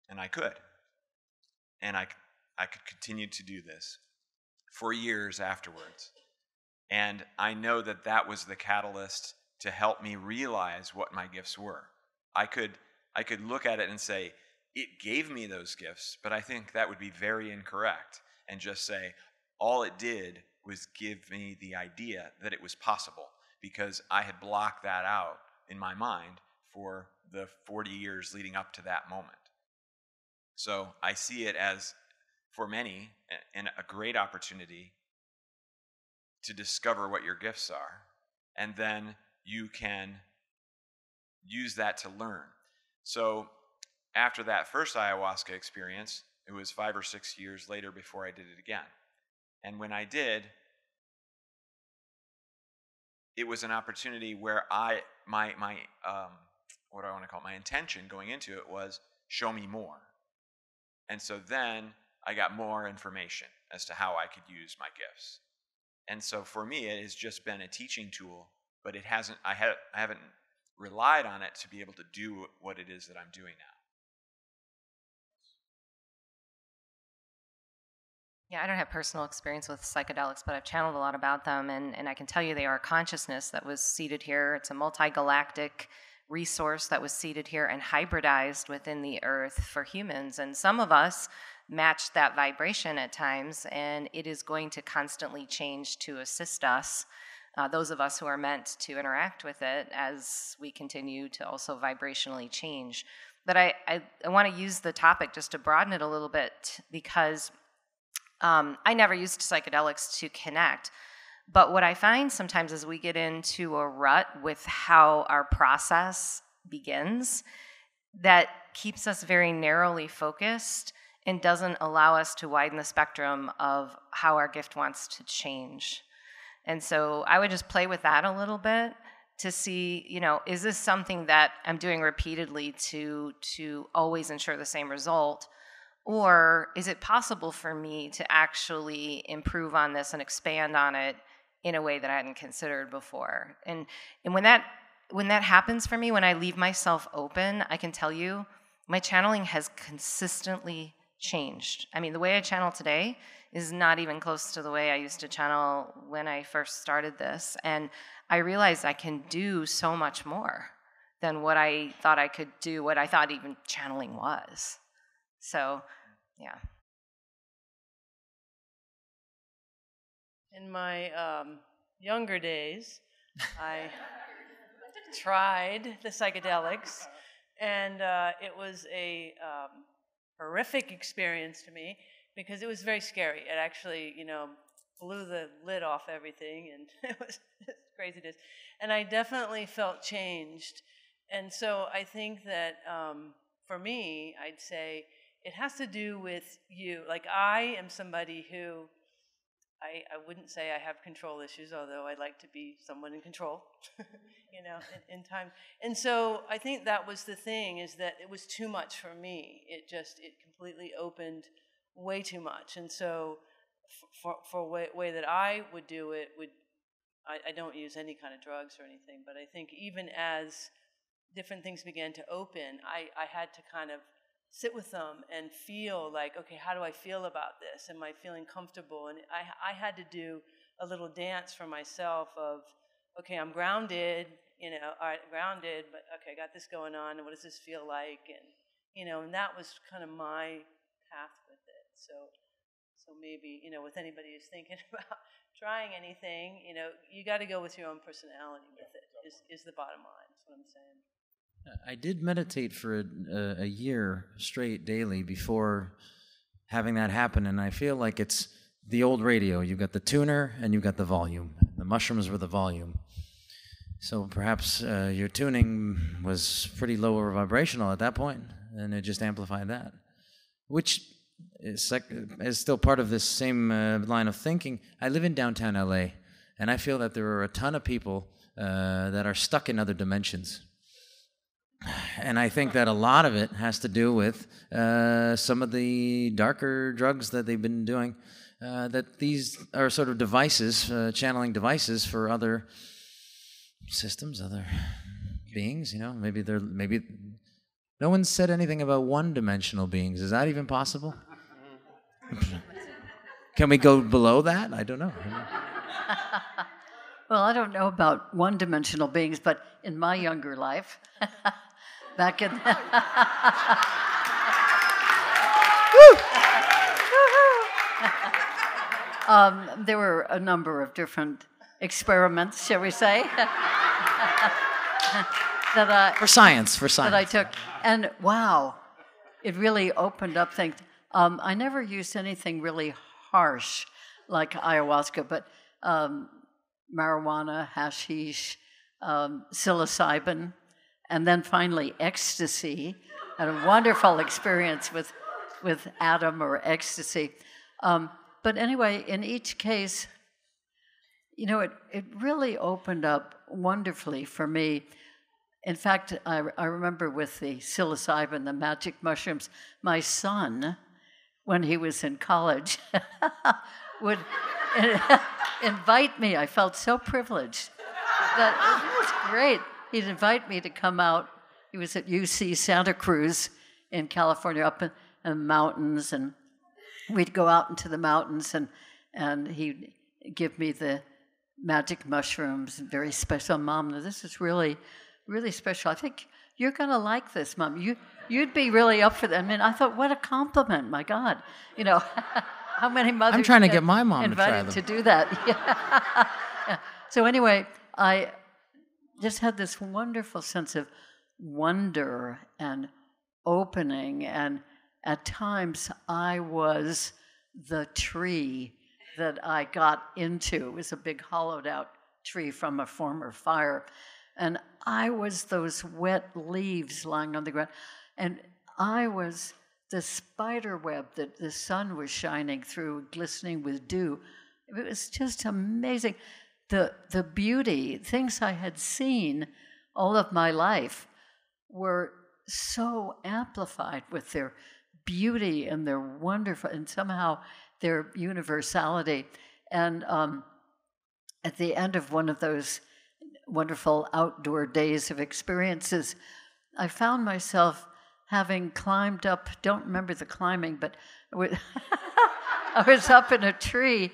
M: And I could. And I could continue to do this for years afterwards. And I know that that was the catalyst to help me realize what my gifts were. I could look at it and say, it gave me those gifts, but I think that would be very incorrect, and just say, all it did was give me the idea that it was possible, because I had blocked that out in my mind for the 40 years leading up to that moment. So I see it as, for many, a great opportunity to discover what your gifts are, and then you can use that to learn. So after that first ayahuasca experience, it was 5 or 6 years later before I did it again. And when I did, it was an opportunity where my intention going into it was, show me more. And so then I got more information as to how I could use my gifts. And so for me, it has just been a teaching tool, but I haven't relied on it to be able to do what it is that I'm doing now.
D: Yeah, I don't have personal experience with psychedelics, but I've channeled a lot about them, and I can tell you they are a consciousness that was seated here. It's a multi-galactic resource that was seeded here and hybridized within the earth for humans. And some of us match that vibration at times, and it is going to constantly change to assist us, those of us who are meant to interact with it, as we continue to also vibrationally change. But I want to use the topic just to broaden it a little bit, because I never used psychedelics to connect. But what I find sometimes is we get into a rut with how our process begins that keeps us very narrowly focused and doesn't allow us to widen the spectrum of how our gift wants to change. And so I would just play with that a little bit to see, you know, is this something that I'm doing repeatedly to always ensure the same result? Or is it possible for me to actually improve on this and expand on it in a way that I hadn't considered before? And when that happens for me, when I leave myself open, I can tell you my channeling has consistently changed. I mean, the way I channel today is not even close to the way I used to channel when I first started this. And I realized I can do so much more than what I thought I could do, what I thought even channeling was. So, yeah.
N: In my younger days, I tried the psychedelics, and it was a horrific experience to me because it was very scary. It actually, you know, blew the lid off everything, and it was craziness. And I definitely felt changed. And so I think that for me, I'd say it has to do with you. Like, I am somebody who, I wouldn't say I have control issues, although I like to be someone in control, you know, in time. And so I think that was the thing, is that it was too much for me. It completely opened way too much. And so for way that I would do it, I don't use any kind of drugs or anything, but I think even as different things began to open, I had to kind of sit with them and feel like, okay, how do I feel about this? Am I feeling comfortable? And I had to do a little dance for myself of, okay, I'm grounded, you know, all right, grounded, but okay, I got this going on, and what does this feel like? And, you know, and that was kind of my path with it. So maybe, you know, with anybody who's thinking about trying anything, you know, you got to go with your own personality with it, is the bottom line. That's what I'm saying.
L: I did meditate for a year straight daily before having that happen, and I feel like it's the old radio. You've got the tuner and you've got the volume. The mushrooms were the volume. So perhaps your tuning was pretty lower vibrational at that point, and it just amplified that, which is still part of this same line of thinking. I live in downtown LA, and I feel that there are a ton of people that are stuck in other dimensions. And I think that a lot of it has to do with some of the darker drugs that they've been doing, that these are sort of devices, channeling devices for other systems, other beings, you know. Maybe no one said anything about one-dimensional beings. Is that even possible? Can we go below that? I don't know.
O: Well, I don't know about one-dimensional beings, but in my younger life, back in there were a number of different experiments, shall we say,
L: for science.
O: That I took, and wow, it really opened up things. I never used anything really harsh like ayahuasca, but marijuana, hashish, psilocybin, and then finally ecstasy. Had a wonderful experience with Adam or ecstasy. But anyway, in each case, you know, it really opened up wonderfully for me. In fact, I remember with the psilocybin, the magic mushrooms, my son, when he was in college, would invite me. I felt so privileged. That it was great. He'd invite me to come out. He was at UC Santa Cruz in California, up in the mountains, and we'd go out into the mountains, and he'd give me the magic mushrooms, very special. Mom, this is really really special. I think you're going to like this, Mom. You'd be really up for that. I mean, I thought, what a compliment, my God. You know, how many mothers
L: I'm trying to
O: get
L: get my mom to try
O: invited
L: them.
O: to do that? Yeah. Yeah. So anyway, I just had this wonderful sense of wonder and opening, and at times I was the tree that I got into. It was a big hollowed out tree from a former fire, and I was those wet leaves lying on the ground, and I was the spider web that the sun was shining through, glistening with dew. It was just amazing. The beauty, things I had seen all of my life were so amplified with their beauty and their wonderful, and somehow their universality. And at the end of one of those wonderful outdoor days of experiences, I found myself having climbed up, don't remember the climbing, but I was up in a tree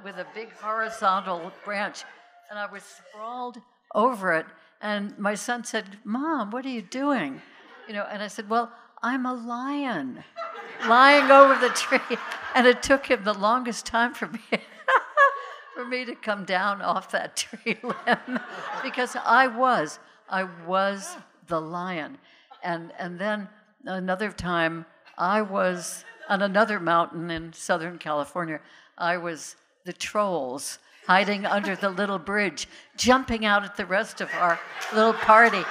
O: with a big horizontal branch, and I was sprawled over it, and my son said, "Mom, what are you doing?" You know, and I said, "Well, I'm a lion lying over the tree," and it took him the longest time for me to come down off that tree limb, because I was the lion. And then another time, I was on another mountain in Southern California. I was the trolls hiding under the little bridge, jumping out at the rest of our little party.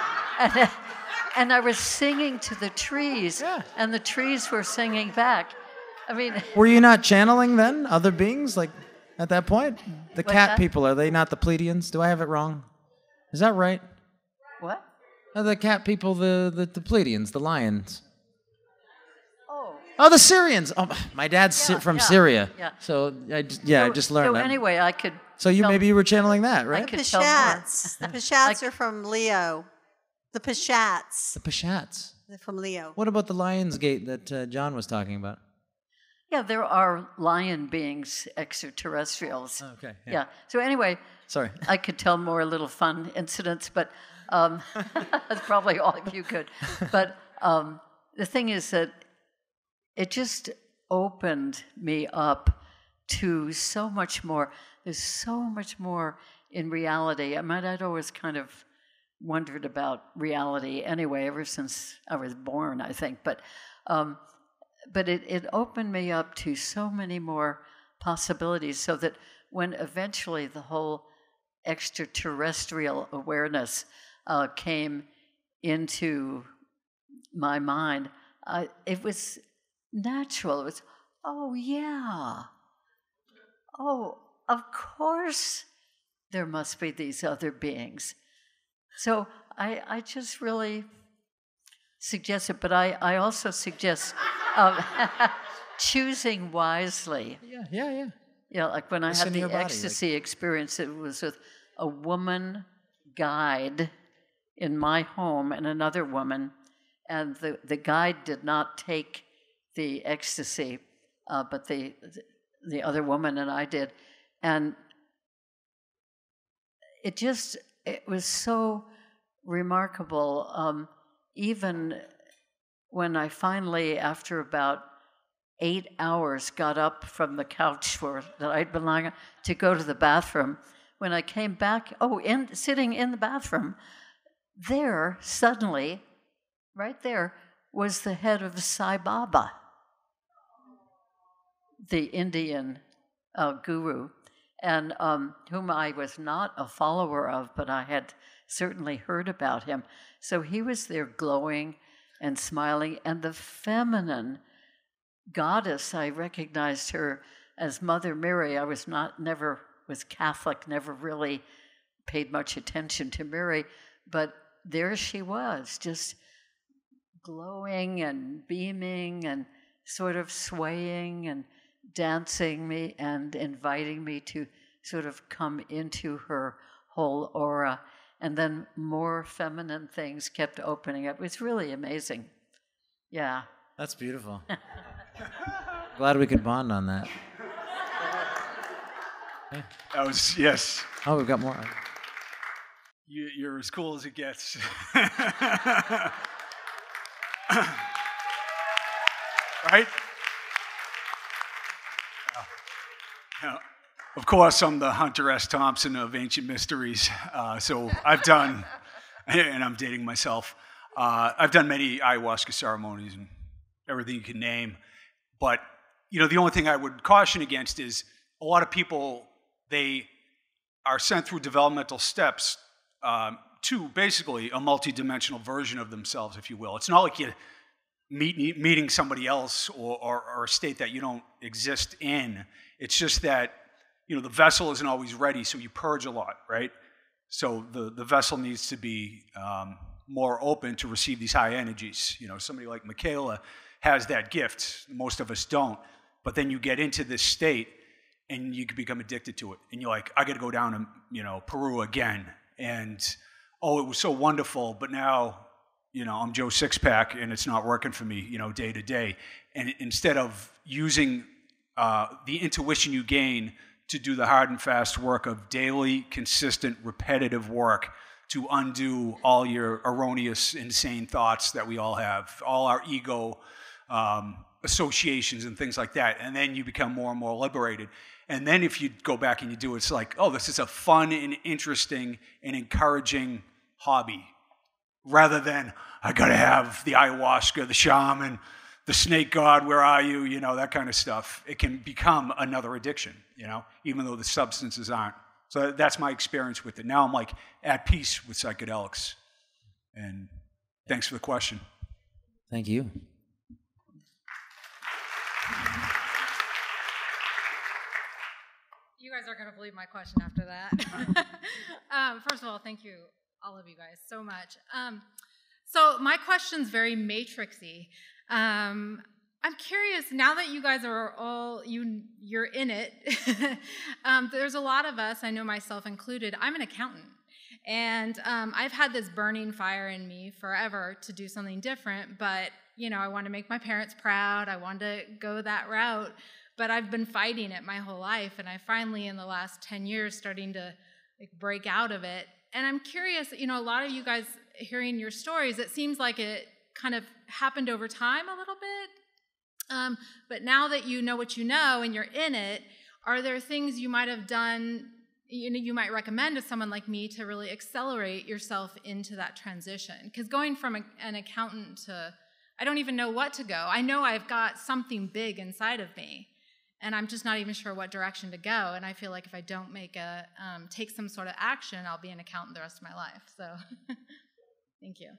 O: And I was singing to the trees, and the trees were singing back. I mean...
L: Were you not channeling then, other beings, like, at that point? The
O: What's
L: cat
O: that?
L: people, are they not the Pleiadians? Do I have it wrong? Is that right?
O: What?
L: The cat people, the Pleiadians, the lions.
O: Oh,
L: the Syrians. Oh, my dad's from Syria.
O: Yeah.
L: So, I just learned that.
O: So anyway, I could...
L: So maybe you were channeling that, right?
B: The Peshats. The Peshats are from Leo. The Peshats.
L: The Peshats.
B: They're from Leo.
L: What about the Lionsgate that John was talking about?
O: Yeah, there are lion beings, extraterrestrials.
L: Okay.
O: Yeah. So anyway...
L: Sorry.
O: I could tell more little fun incidents, but that's probably all of you could. But the thing is that it just opened me up to so much more. There's so much more in reality. I mean, I'd always kind of wondered about reality anyway, ever since I was born, I think. But it opened me up to so many more possibilities, so that when eventually the whole extraterrestrial awareness came into my mind, it was natural. It was, oh yeah, oh, of course there must be these other beings. So I just really suggest it, but I also suggest choosing wisely.
L: Yeah.
O: Yeah, like when I
L: Listen
O: had
L: to
O: the
L: your body,
O: ecstasy experience, it was with a woman guide in my home and another woman, and the guide did not take the ecstasy, but the other woman and I did, and it was so remarkable. Even when I finally, after about 8 hours, got up from the couch that I'd been lying on to go to the bathroom, when I came back, sitting in the bathroom, there suddenly, right there, was the head of Sai Baba, the Indian guru, and whom I was not a follower of, but I had certainly heard about him. So he was there glowing and smiling, and the feminine goddess, I recognized her as Mother Mary. I was Catholic, never really paid much attention to Mary, but there she was, just glowing and beaming and sort of swaying and dancing me and inviting me to sort of come into her whole aura. And then more feminine things kept opening up. It was really amazing. Yeah.
L: That's beautiful. Glad we could bond on that.
F: That was, yes.
L: Oh, we've got more.
F: You're as cool as it gets. Right? Yeah. Of course, I'm the Hunter S. Thompson of Ancient Mysteries. So I've done, and I'm dating myself, I've done many ayahuasca ceremonies and everything you can name. But, the only thing I would caution against is a lot of people, they are sent through developmental steps to basically a multidimensional version of themselves, if you will. It's not like you meeting somebody else or a state that you don't exist in. It's just that, the vessel isn't always ready, so you purge a lot, right? So the vessel needs to be more open to receive these high energies. Somebody like Micheila has that gift. Most of us don't. But then you get into this state, and you can become addicted to it. And you're like, I got to go down to, Peru again. And, it was so wonderful, but now, I'm Joe Sixpack, and it's not working for me, day to day. And instead of using the intuition you gain to do the hard and fast work of daily, consistent, repetitive work to undo all your erroneous, insane thoughts that we all have, all our ego associations and things like that. And then you become more and more liberated. And then if you go back and you do it, it's like, oh, this is a fun and interesting and encouraging hobby. Rather than, I got to have the ayahuasca, the shaman, the snake god, where are you, that kind of stuff. It can become another addiction, even though the substances aren't. So that's my experience with it. Now I'm like at peace with psychedelics. And thanks for the question.
L: Thank you.
P: You guys aren't going to believe my question after that. First of all, thank you, all of you guys, so much. So my question's very matrixy. I'm curious, now that you guys are all, you're in it, there's a lot of us, I know myself included, I'm an accountant. And I've had this burning fire in me forever to do something different, but, I want to make my parents proud, I want to go that route. But I've been fighting it my whole life, and I finally, in the last 10 years, starting to break out of it. And I'm curious, a lot of you guys hearing your stories, it seems like it kind of happened over time a little bit. But now that you know what you know and you're in it, are there things you might have done, you might recommend to someone like me to really accelerate yourself into that transition? Because going from an accountant to, I don't even know what to go. I know I've got something big inside of me, and I'm just not even sure what direction to go. And I feel like if I don't take some sort of action, I'll be an accountant the rest of my life. So, thank you.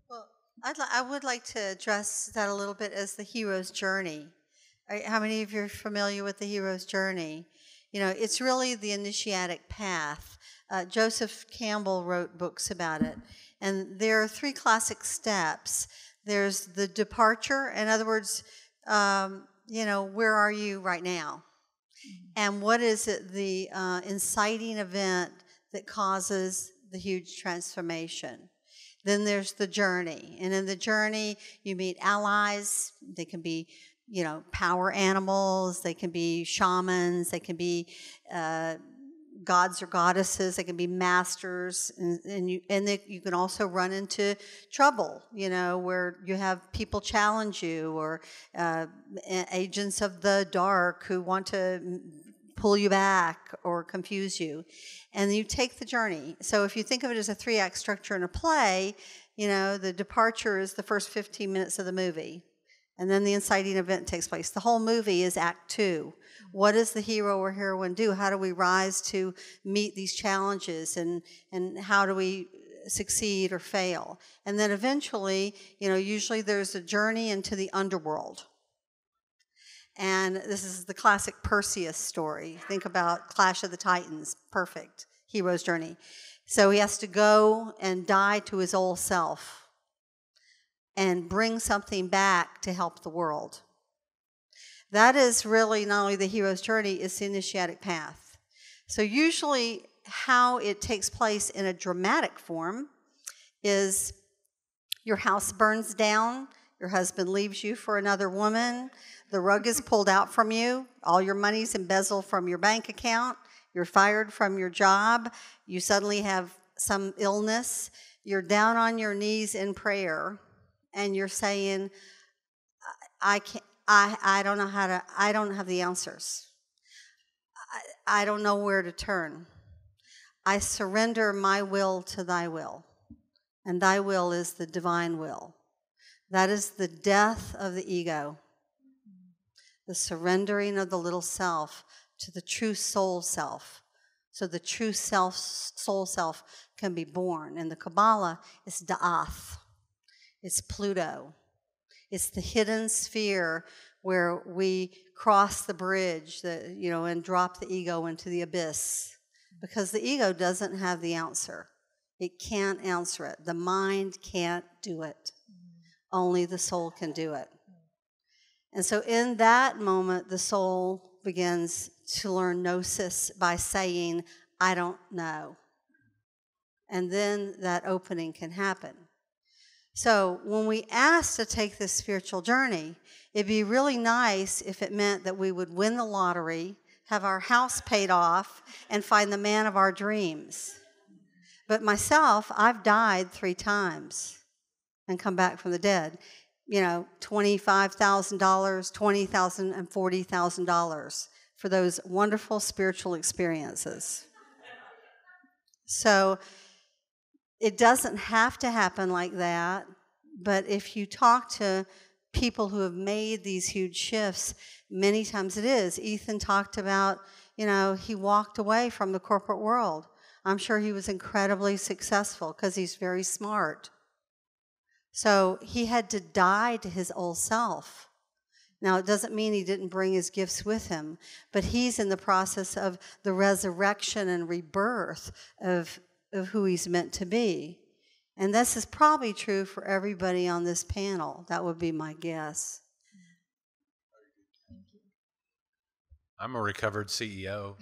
B: Well, I would like to address that a little bit as the hero's journey. How many of you are familiar with the hero's journey? It's really the initiatic path. Joseph Campbell wrote books about it. And there are 3 classic steps. There's the departure. In other words, where are you right now? And what is it, the inciting event that causes the huge transformation? Then there's the journey. And in the journey, you meet allies. They can be, power animals. They can be shamans. They can be gods or goddesses. They can be masters. And you can also run into trouble, where you have people challenge you, or agents of the dark who want to pull you back or confuse you. And you take the journey. So if you think of it as a 3-act structure in a play, the departure is the first 15 minutes of the movie. And then the inciting event takes place. The whole movie is Act 2. What does the hero or heroine do? How do we rise to meet these challenges? And how do we succeed or fail? And then eventually, usually there's a journey into the underworld. And this is the classic Perseus story. Think about Clash of the Titans. Perfect. Hero's journey. So he has to go and die to his old self and bring something back to help the world. That is really not only the hero's journey, it's the initiatic path. So usually how it takes place in a dramatic form is your house burns down, your husband leaves you for another woman, the rug is pulled out from you, all your money's embezzled from your bank account, you're fired from your job, you suddenly have some illness, you're down on your knees in prayer, and you're saying, I don't know how to, I don't have the answers. I don't know where to turn. I surrender my will to thy will, and thy will is the divine will. That is the death of the ego, the surrendering of the little self to the true soul self, so the true self, soul self can be born. In the Kabbalah, it's Da'ath, it's Pluto, it's the hidden sphere where we cross the bridge, and drop the ego into the abyss, because the ego doesn't have the answer. It can't answer it. The mind can't do it. Only the soul can do it. And so in that moment, the soul begins to learn gnosis by saying, I don't know. And then that opening can happen. So when we ask to take this spiritual journey, it'd be really nice if it meant that we would win the lottery, have our house paid off, and find the man of our dreams. But myself, I've died 3 times and come back from the dead. $25,000, $20,000, and $40,000 for those wonderful spiritual experiences. So it doesn't have to happen like that, but if you talk to people who have made these huge shifts, many times it is. Ethann talked about, he walked away from the corporate world. I'm sure he was incredibly successful because he's very smart. So he had to die to his old self. Now, it doesn't mean he didn't bring his gifts with him, but he's in the process of the resurrection and rebirth of who he's meant to be. And this is probably true for everybody on this panel. That would be my guess.
Q: I'm a recovered CEO.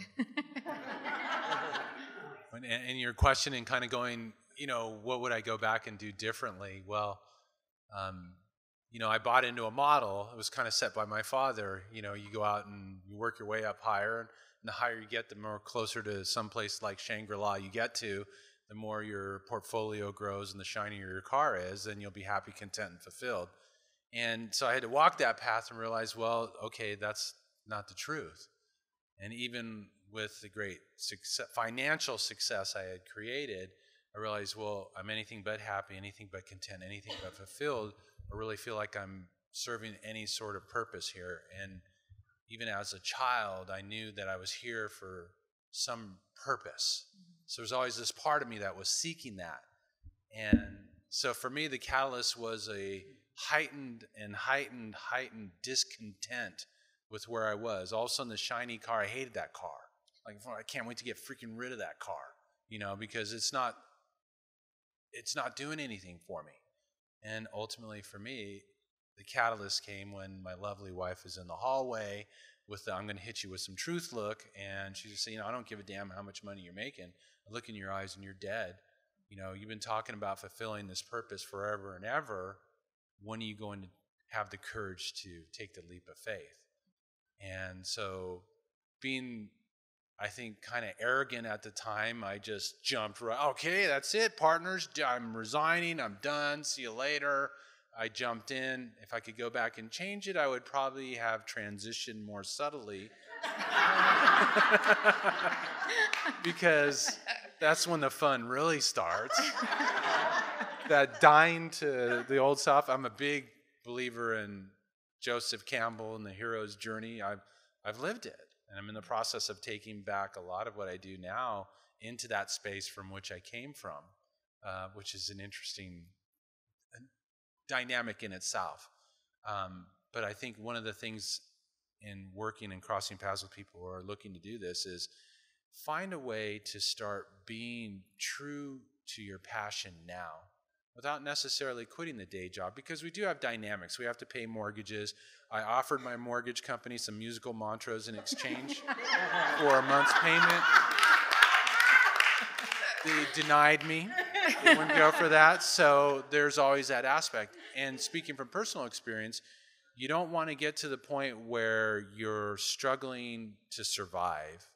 Q: And your question and kind of going, what would I go back and do differently? Well, I bought into a model. It was kind of set by my father. You go out and you work your way up higher, and the higher you get, the more closer to some place like Shangri-La you get to, the more your portfolio grows and the shinier your car is, then you'll be happy, content, and fulfilled. And so I had to walk that path and realize, well, okay, that's not the truth. And even with the great financial success I had created, I realized, well, I'm anything but happy, anything but content, anything but fulfilled. I really feel like I'm serving any sort of purpose here. And even as a child, I knew that I was here for some purpose. So there's always this part of me that was seeking that. And so for me, the catalyst was a heightened discontent with where I was. All of a sudden, the shiny car, I hated that car. Like, I can't wait to get freaking rid of that car, because it's not doing anything for me. And ultimately for me, the catalyst came when my lovely wife is in the hallway with the, I'm going to hit you with some truth look. And she just said, I don't give a damn how much money you're making. I look in your eyes and you're dead. You've been talking about fulfilling this purpose forever and ever. When are you going to have the courage to take the leap of faith? And so being, I think, kind of arrogant at the time, I just jumped right, okay, that's it, partners, I'm resigning, I'm done, see you later. I jumped in. If I could go back and change it, I would probably have transitioned more subtly. Because that's when the fun really starts. That dying to the old self. I'm a big believer in Joseph Campbell and the hero's journey. I've lived it. And I'm in the process of taking back a lot of what I do now into that space from which I came from, which is an interesting dynamic in itself. But I think one of the things in working and crossing paths with people who are looking to do this is find a way to start being true to your passion now without necessarily quitting the day job, because we do have dynamics. We have to pay mortgages. I offered my mortgage company some musical mantras in exchange for a month's payment. They denied me. They wouldn't go for that. So there's always that aspect. And speaking from personal experience, you don't want to get to the point where you're struggling to survive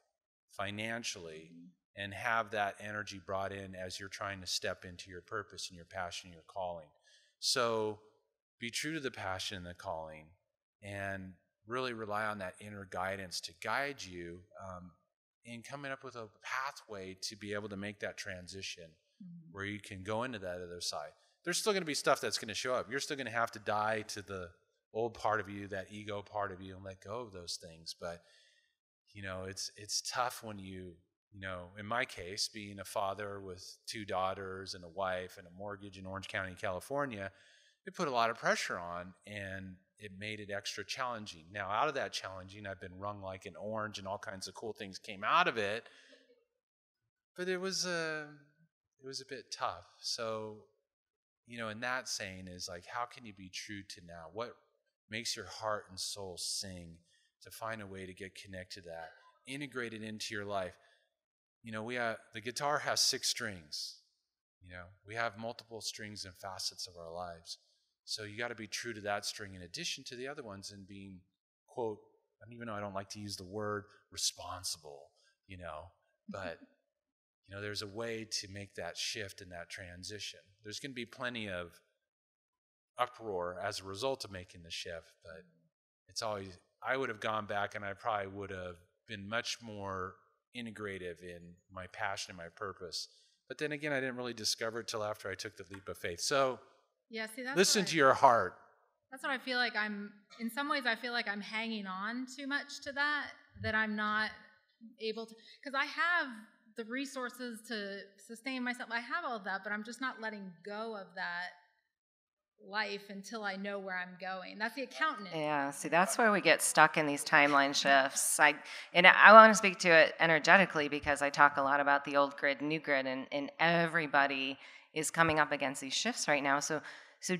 Q: financially
R: and have that energy brought in as you're trying to step into your purpose and your passion and your calling. So be true to the passion and the calling, and really rely on that inner guidance to guide you in coming up with a pathway to be able to make that transition where you can go into that other side. There's still going to be stuff that's going to show up. You're still going to have to die to the old part of you, that ego part of you, and let go of those things. But, it's tough when in my case, being a father with 2 daughters and a wife and a mortgage in Orange County, California, it put a lot of pressure on, and it made it extra challenging. Now, out of that challenging, I've been wrung like an orange, and all kinds of cool things came out of it. But it was a bit tough. So, in that saying is like, how can you be true to now? What makes your heart and soul sing, to find a way to get connected to that, integrate it into your life? The guitar has 6 strings. We have multiple strings and facets of our lives. So you got to be true to that string in addition to the other ones, and being, quote, even though I don't like to use the word responsible, but, there's a way to make that shift and that transition. There's going to be plenty of uproar as a result of making the shift, but it's always, I would have gone back and I probably would have been much more integrative in my passion and my purpose. But then again, I didn't really discover it till after I took the leap of faith. So
P: yeah, see,
R: listen to your heart.
P: That's what I feel like in some ways I feel like I'm hanging on too much to that I'm not able to, because I have the resources to sustain myself. I have all of that, but I'm just not letting go of that life until I know where I'm going. That's the accountant.
D: Yeah, see, that's where we get stuck in these timeline shifts. I want to speak to it energetically, because I talk a lot about the old grid, new grid, and everybody is coming up against these shifts right now. So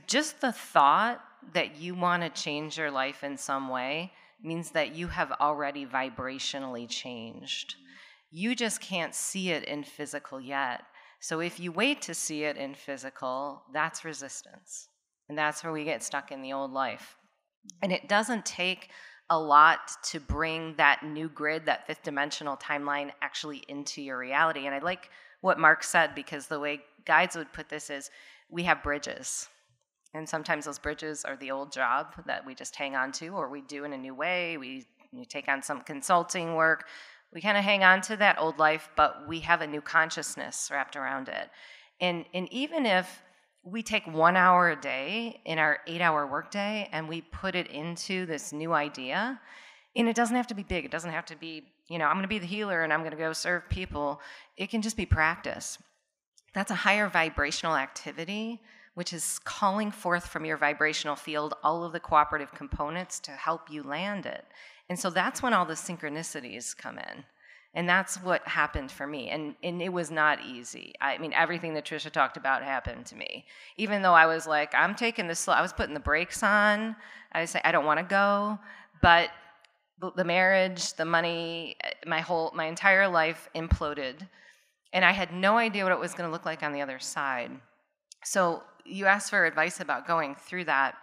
D: just the thought that you want to change your life in some way means that you have already vibrationally changed. You just can't see it in physical yet. So if you wait to see it in physical, that's resistance. And that's where we get stuck in the old life. And it doesn't take a lot to bring that new grid, that 5th dimensional timeline, actually into your reality. And I like what Mark said, because the way guides would put this is, we have bridges. And sometimes those bridges are the old job that we just hang on to, or we do in a new way. We take on some consulting work. We kind of hang on to that old life, but we have a new consciousness wrapped around it. And even if we take 1 hour a day in our 8-hour workday and we put it into this new idea, and it doesn't have to be big. It doesn't have to be, I'm going to be the healer and I'm going to go serve people. It can just be practice. That's a higher vibrational activity, which is calling forth from your vibrational field all of the cooperative components to help you land it. And so that's when all the synchronicities come in. And that's what happened for me. And it was not easy. I mean, everything that Tricia talked about happened to me. Even though I was like, I'm taking this slow, I was putting the brakes on. I was saying, I don't want to go. But the marriage, the money, my entire life imploded. And I had no idea what it was going to look like on the other side. So you asked for advice about going through that.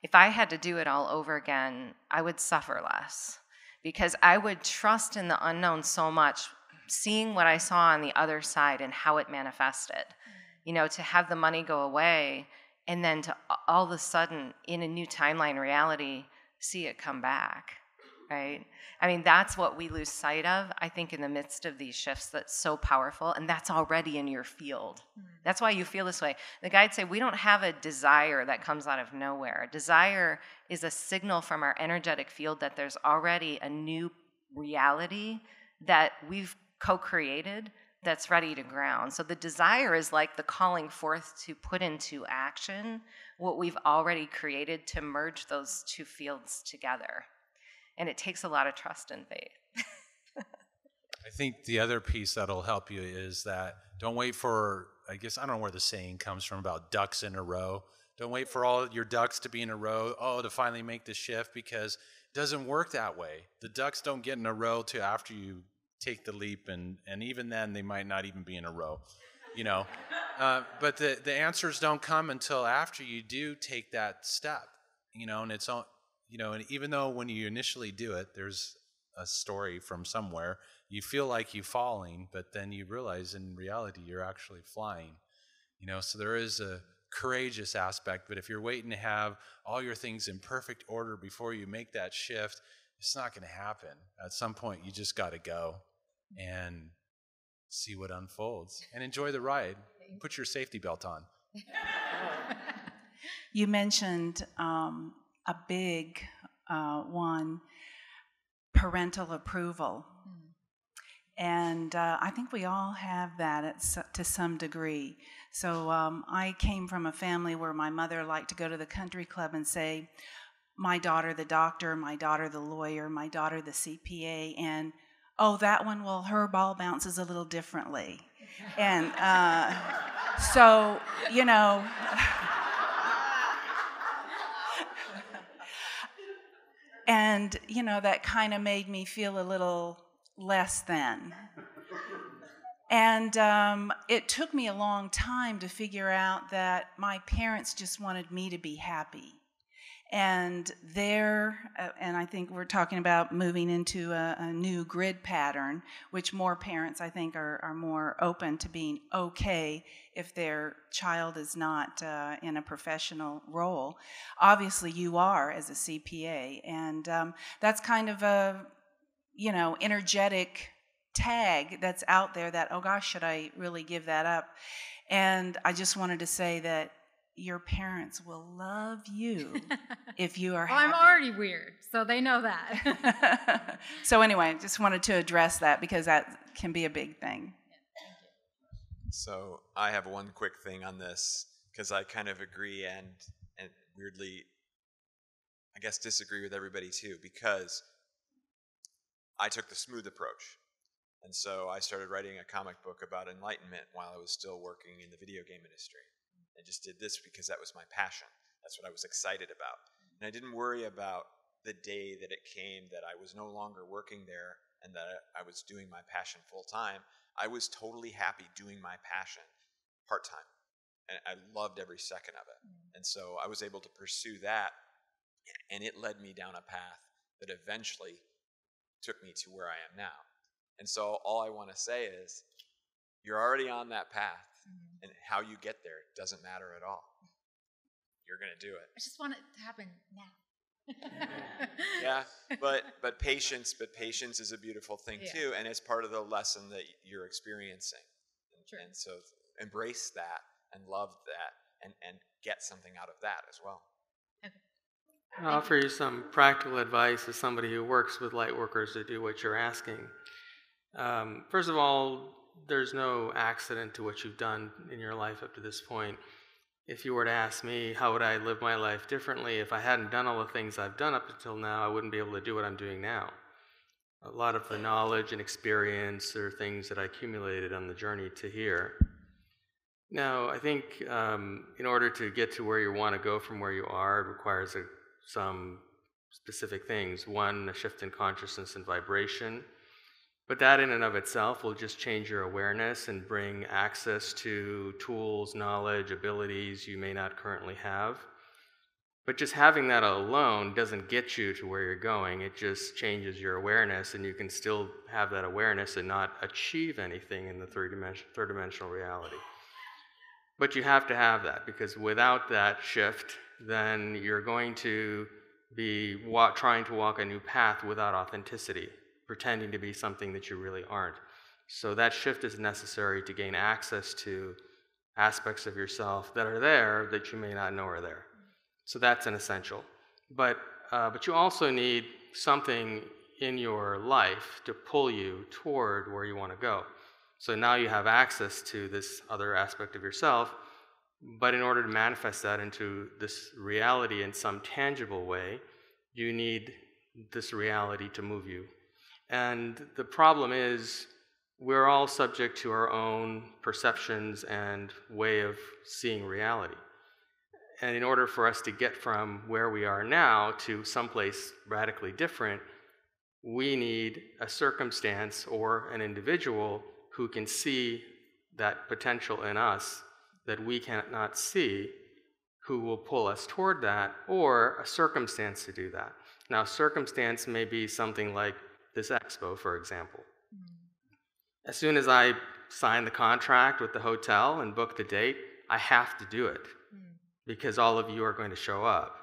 D: If I had to do it all over again, I would suffer less, because I would trust in the unknown so much, seeing what I saw on the other side and how it manifested. To have the money go away and then to all of a sudden, in a new timeline reality, see it come back, right? I mean, that's what we lose sight of, I think, in the midst of these shifts. That's so powerful, and that's already in your field. That's why you feel this way. The guides say we don't have a desire that comes out of nowhere. Desire is a signal from our energetic field that there's already a new reality that we've co-created that's ready to ground. So the desire is like the calling forth to put into action what we've already created, to merge those two fields together. And it takes a lot of trust and faith.
R: I think the other piece that'll help you is that don't wait for, I guess, I don't know where the saying comes from about ducks in a row. Don't wait for all your ducks to be in a row, to finally make the shift, because it doesn't work that way. The ducks don't get in a row till after you take the leap, and even then they might not even be in a row, But the answers don't come until after you do take that step, and it's all, and even though when you initially do it, there's a story from somewhere. You feel like you're falling, but then you realize in reality you're actually flying. So there is a courageous aspect, but if you're waiting to have all your things in perfect order before you make that shift, it's not going to happen. At some point, you just got to go and see what unfolds and enjoy the ride. Put your safety belt on.
S: You mentioned a big one, parental approval. And I think we all have that to some degree. So I came from a family where my mother liked to go to the country club and say, my daughter the doctor, my daughter the lawyer, my daughter the CPA, and oh, that one, well, her ball bounces a little differently. And so, and, that kind of made me feel a little less than. And it took me a long time to figure out that my parents just wanted me to be happy. And and I think we're talking about moving into a new grid pattern, which more parents, I think, are more open to being okay if their child is not in a professional role. Obviously, you are as a CPA, and that's kind of a, energetic tag that's out there that, oh gosh, should I really give that up? And I just wanted to say that your parents will love you if you are happy.
P: I'm already weird, so they know that.
S: So anyway, just wanted to address that because that can be a big thing.
M: So I have one quick thing on this because I kind of agree and weirdly, I guess, disagree with everybody too, because I took the smooth approach. And so I started writing a comic book about enlightenment while I was still working in the video game industry. I just did this because that was my passion. That's what I was excited about. And I didn't worry about the day that it came that I was no longer working there and that I was doing my passion full time. I was totally happy doing my passion part time. And I loved every second of it. And so I was able to pursue that, and it led me down a path that eventually took me to where I am now. And so all I want to say is, you're already on that path, and how you get there doesn't matter at all. You're going to do it.
P: I just want it to happen now.
M: Yeah, but patience is a beautiful thing too, and it's part of the lesson that you're experiencing. And so embrace that and love that and get something out of that as well.
A: I'll offer you some practical advice as somebody who works with light workers to do what you're asking. First of all, there's no accident to what you've done in your life up to this point. If you were to ask me, how would I live my life differently if I hadn't done all the things I've done up until now, I wouldn't be able to do what I'm doing now. A lot of the knowledge and experience are things that I accumulated on the journey to here. Now, I think in order to get to where you want to go from where you are, it requires some specific things. One, a shift in consciousness and vibration. But that in and of itself will just change your awareness and bring access to tools, knowledge, abilities you may not currently have. But just having that alone doesn't get you to where you're going. It just changes your awareness, and you can still have that awareness and not achieve anything in the third-dimensional reality. But you have to have that, because without that shift, then you're going to be trying to walk a new path without authenticity, pretending to be something that you really aren't. So that shift is necessary to gain access to aspects of yourself that are there that you may not know are there. So that's an essential. But you also need something in your life to pull you toward where you want to go. So now you have access to this other aspect of yourself, but in order to manifest that into this reality in some tangible way, you need this reality to move you. And the problem is, we're all subject to our own perceptions and way of seeing reality. And in order for us to get from where we are now to someplace radically different, we need a circumstance or an individual who can see that potential in us that we cannot see, who will pull us toward that, or a circumstance to do that. Now, circumstance may be something like this expo, for example. As soon as I sign the contract with the hotel and book the date, I have to do it because all of you are going to show up.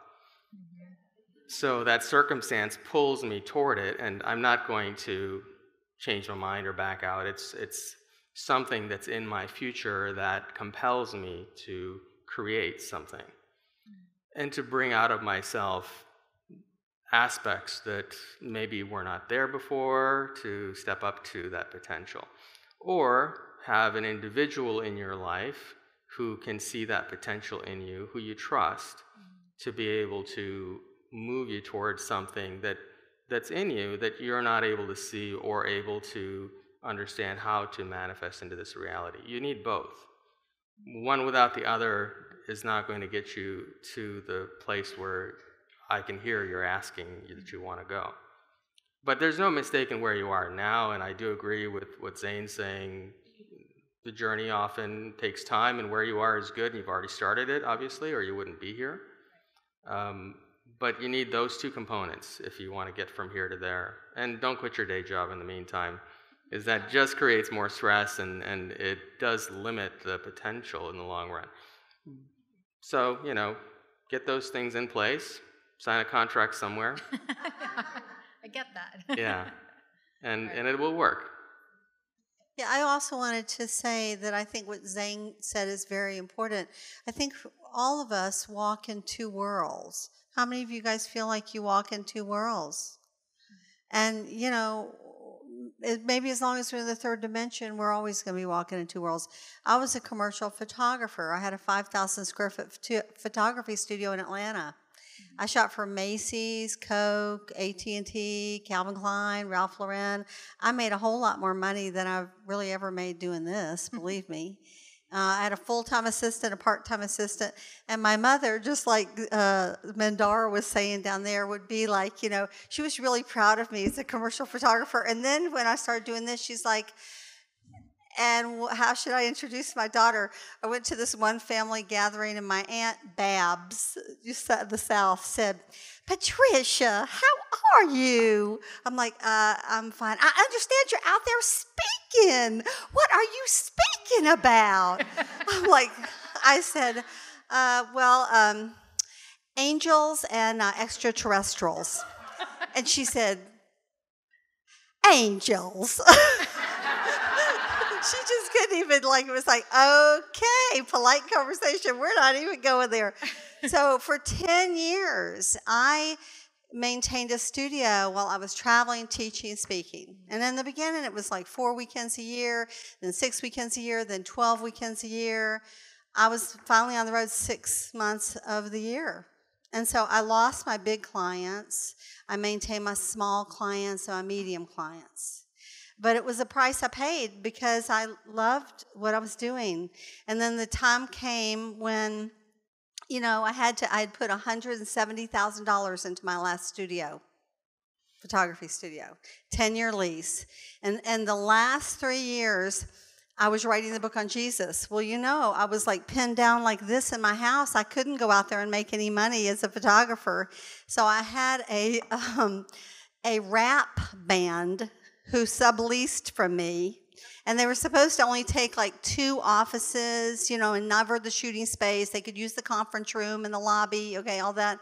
A: So that circumstance pulls me toward it, and I'm not going to change my mind or back out. It's something that's in my future that compels me to create something and to bring out of myself aspects that maybe were not there before, to step up to that potential. Or have an individual in your life who can see that potential in you, who you trust, to be able to move you towards something that's in you that you're not able to see or able to understand how to manifest into this reality. You need both. One without the other is not going to get you to the place where I can hear you're asking that you want to go. But there's no mistake in where you are now, and I do agree with what Xane's saying. The journey often takes time, and where you are is good, and you've already started it, obviously, or you wouldn't be here. But you need those two components if you want to get from here to there. And don't quit your day job in the meantime, because that just creates more stress, and it does limit the potential in the long run. So, get those things in place, sign a contract somewhere.
P: I get that.
A: Yeah, and it will work.
B: Yeah, I also wanted to say that I think what Xane said is very important. I think all of us walk in two worlds. How many of you guys feel like you walk in two worlds? And, maybe as long as we're in the third dimension, we're always going to be walking in two worlds. I was a commercial photographer. I had a 5,000 square foot photography studio in Atlanta. I shot for Macy's, Coke, AT&T, Calvin Klein, Ralph Lauren. I made a whole lot more money than I've really ever made doing this, believe me. I had a full-time assistant, a part-time assistant, and my mother, just like Mandara was saying down there, would be like, she was really proud of me as a commercial photographer. And then when I started doing this, she's like, and how should I introduce my daughter? I went to this one family gathering, and my Aunt Babs, just at the South, said, Patricia, how are you? I'm like, I'm fine. I understand you're out there speaking. What are you speaking about? I said, angels and extraterrestrials. And she said, angels. She just couldn't even, it was like, okay, polite conversation. We're not even going there. So for 10 years, I maintained a studio while I was traveling, teaching, speaking. And in the beginning, it was like 4 weekends a year, then 6 weekends a year, then 12 weekends a year. I was finally on the road 6 months of the year. And so I lost my big clients. I maintained my small clients and my medium clients. But it was a price I paid because I loved what I was doing. And then the time came when, I had put $170,000 into my last studio, photography studio, 10-year lease. And the last 3 years, I was writing the book on Jesus. Well, I was pinned down like this in my house. I couldn't go out there and make any money as a photographer. So I had a rap band who subleased from me, and they were supposed to only take 2 offices, and cover the shooting space. They could use the conference room and the lobby, okay, all that.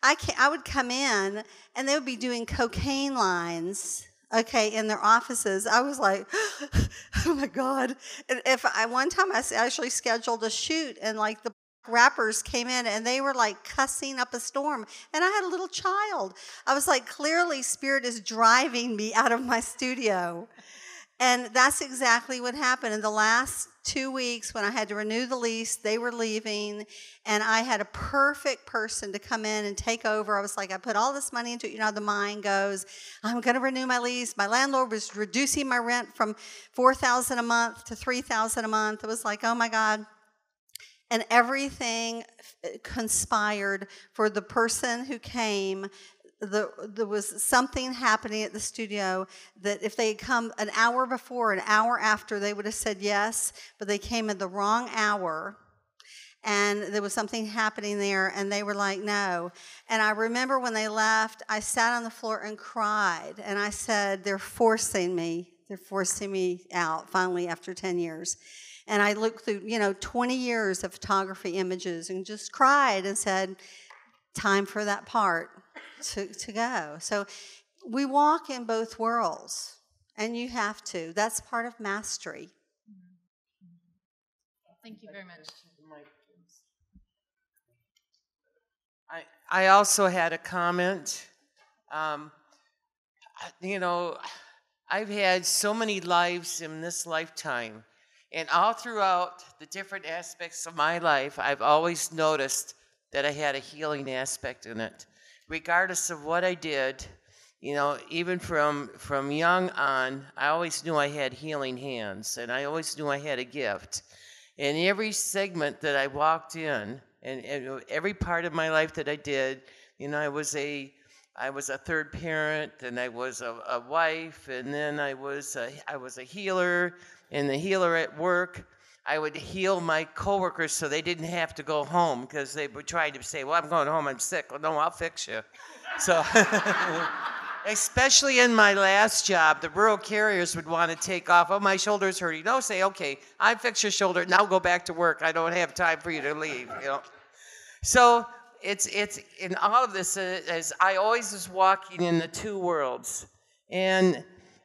B: I would come in, and they would be doing cocaine lines, okay, in their offices. I was like, oh my God. And one time I actually scheduled a shoot, and the rappers came in and they were cussing up a storm, and I had a little child. I was like, clearly Spirit is driving me out of my studio. And that's exactly what happened. In the last 2 weeks when I had to renew the lease, they were leaving, and I had a perfect person to come in and take over. I was like, I put all this money into it. The mind goes, I'm going to renew my lease. My landlord was reducing my rent from $4,000 a month to $3,000 a month. It was like, oh my God. And everything conspired for the person who came. There was something happening at the studio that if they had come an hour before, an hour after, they would have said yes, but they came at the wrong hour. and there was something happening there, and they were like, no. And I remember when they left, I sat on the floor and cried, and I said, they're forcing me out finally after 10 years. And I looked through, 20 years of photography images and just cried and said, time for that part to go. So we walk in both worlds, and you have to. That's part of mastery.
P: Thank you very much.
T: I also had a comment. I've had so many lives in this lifetime, and all throughout the different aspects of my life, I've always noticed that I had a healing aspect in it. Regardless of what I did, even from young on, I always knew I had healing hands, and I always knew I had a gift. In every segment that I walked in, and every part of my life that I did, I was a third parent, and I was a wife, and then I was a healer, and the healer at work. I would heal my coworkers so they didn't have to go home, because they would try to say, well, I'm going home, I'm sick. Well, no, I'll fix you. So, especially in my last job, the rural carriers would want to take off. Oh, my shoulder's hurting. No, say, okay, I fix your shoulder. Now go back to work. I don't have time for you to leave. So it's in all of this, as I always was walking in the two worlds. And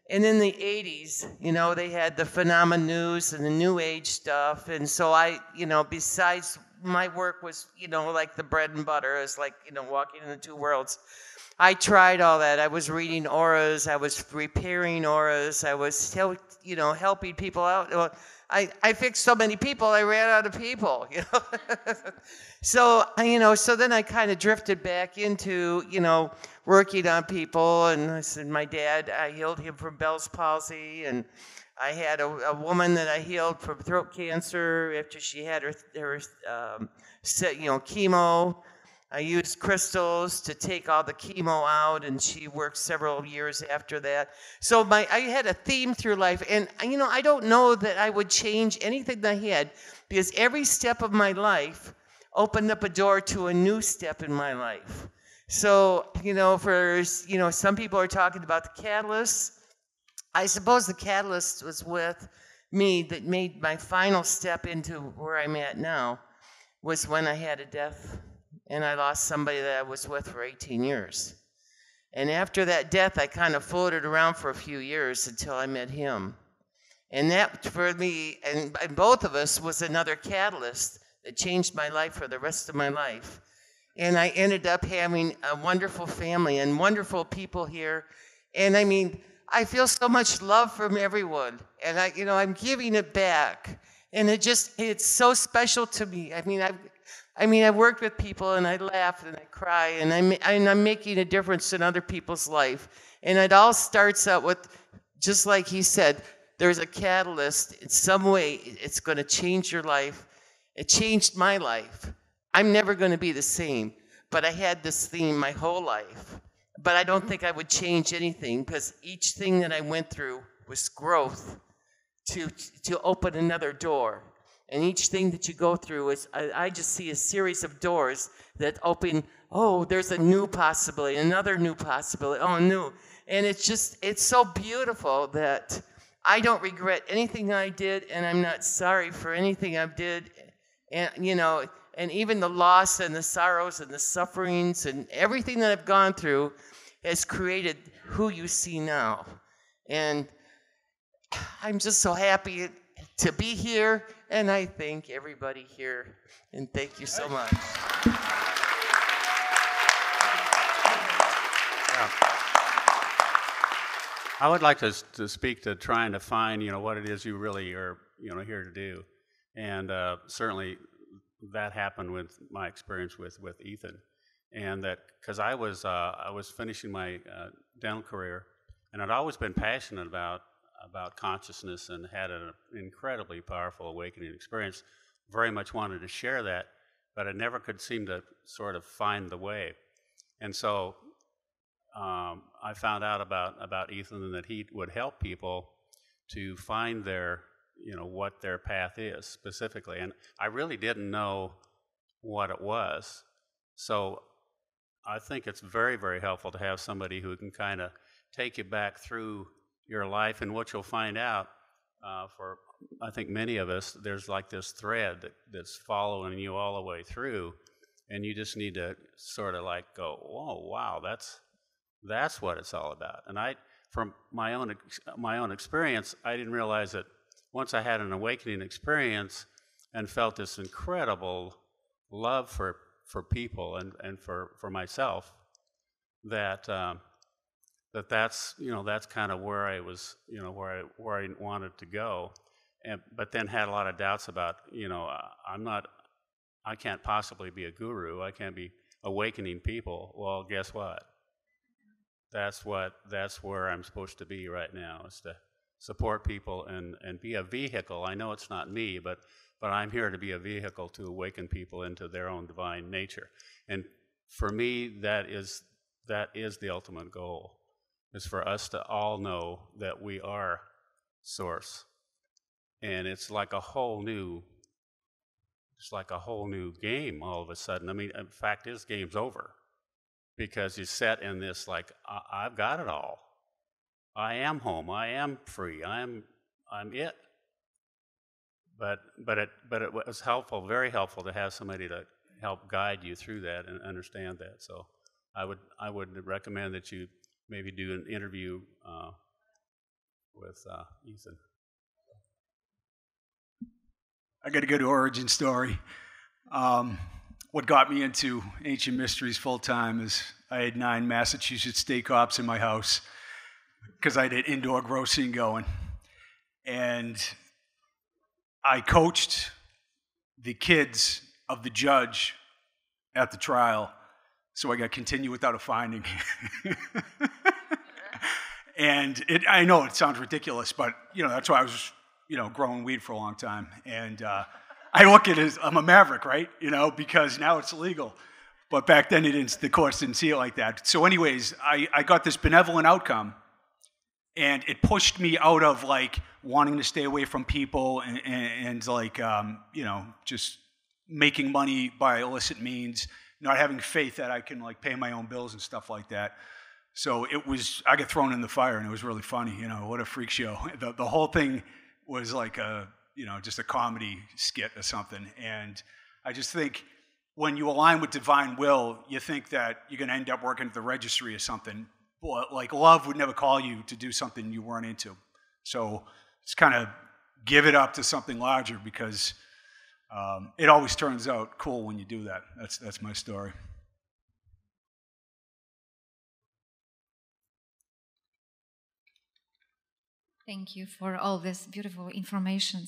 T: in the 80s, they had the Phenomena News and the New Age stuff. And so I, besides my work was, like the bread and butter, is like, walking in the two worlds. I tried all that. I was reading auras. I was repairing auras. I was, helping people out. Well, I fixed so many people, I ran out of people, So, so then I kind of drifted back into, working on people. And I said, my dad, I healed him from Bell's palsy. And I had a woman that I healed from throat cancer after she had her chemo. I used crystals to take all the chemo out, and she worked several years after that. So I had a theme through life, and I don't know that I would change anything that I had, because every step of my life opened up a door to a new step in my life. So, some people are talking about the catalyst. I suppose the catalyst was with me that made my final step into where I'm at now, was when I had a death. And I lost somebody that I was with for 18 years. And after that death, I kind of floated around for a few years until I met him. And that, for me, and both of us, was another catalyst that changed my life for the rest of my life. And I ended up having a wonderful family and wonderful people here. And I feel so much love from everyone. And I'm giving it back. And it's so special to me. I've worked with people, and I laugh and I cry, and I'm making a difference in other people's life. And it all starts out with, just like he said, there's a catalyst. In some way, it's going to change your life. It changed my life. I'm never going to be the same, but I had this theme my whole life. But I don't think I would change anything, because each thing that I went through was growth to open another door. And each thing that you go through is, I just see a series of doors that open. Oh, there's a new possibility, another new possibility, new. And it's so beautiful that I don't regret anything I did, and I'm not sorry for anything I did. And, and even the loss and the sorrows and the sufferings and everything that I've gone through has created who you see now. And I'm just so happy to be here, and I thank everybody here, and thank you so much.
I: I would like to speak to trying to find, what it is you really are, here to do, and certainly that happened with my experience with Ethann, and that because I was finishing my dental career, and I'd always been passionate about consciousness and had an incredibly powerful awakening experience. Very much wanted to share that, but I never could seem to sort of find the way. And so I found out about Ethann, and that he would help people to find their what their path is specifically. And I really didn't know what it was. So I think it's very, very helpful to have somebody who can kind of take you back through your life. And what you'll find out, for I think many of us, there's like this thread that's following you all the way through, and you just need to sort of like go, "Whoa, wow, that's what it's all about." And from my own experience, I didn't realize that once I had an awakening experience and felt this incredible love for people and for myself, that's kind of where I was, where I wanted to go, but then had a lot of doubts about, I can't possibly be a guru. I can't be awakening people. Well, guess what? That's where I'm supposed to be right now, is to support people and be a vehicle. I know it's not me, but I'm here to be a vehicle to awaken people into their own divine nature. And for me, that is the ultimate goal, is for us to all know that we are Source. And it's like a whole new game all of a sudden. I mean, in fact, this game's over, because you're set in this, like, I've got it all. I am home. I am free. I'm it. But it was helpful, very helpful, to have somebody to help guide you through that and understand that. So I would recommend that you maybe do an interview with Ethann.
F: I got a good origin story. What got me into Ancient Mysteries full time is I had 9 Massachusetts state cops in my house because I had an indoor grow scene going. And I coached the kids of the judge at the trial, so I got continue without a finding. And I know it sounds ridiculous, but that's why I was growing weed for a long time. And I look at it as I'm a maverick, right? Because now it's illegal. But back then the courts didn't see it like that. So anyways, I got this benevolent outcome, and it pushed me out of like wanting to stay away from people and like, just making money by illicit means, not having faith that I can like pay my own bills and stuff like that. So I got thrown in the fire, and it was really funny. What a freak show. The whole thing was like just a comedy skit or something. And I just think when you align with divine will, you think that you're going to end up working at the registry or something. But like love would never call you to do something you weren't into. So it's kind of give it up to something larger, because it always turns out cool when you do that. That's my story.
U: Thank you for all this beautiful information.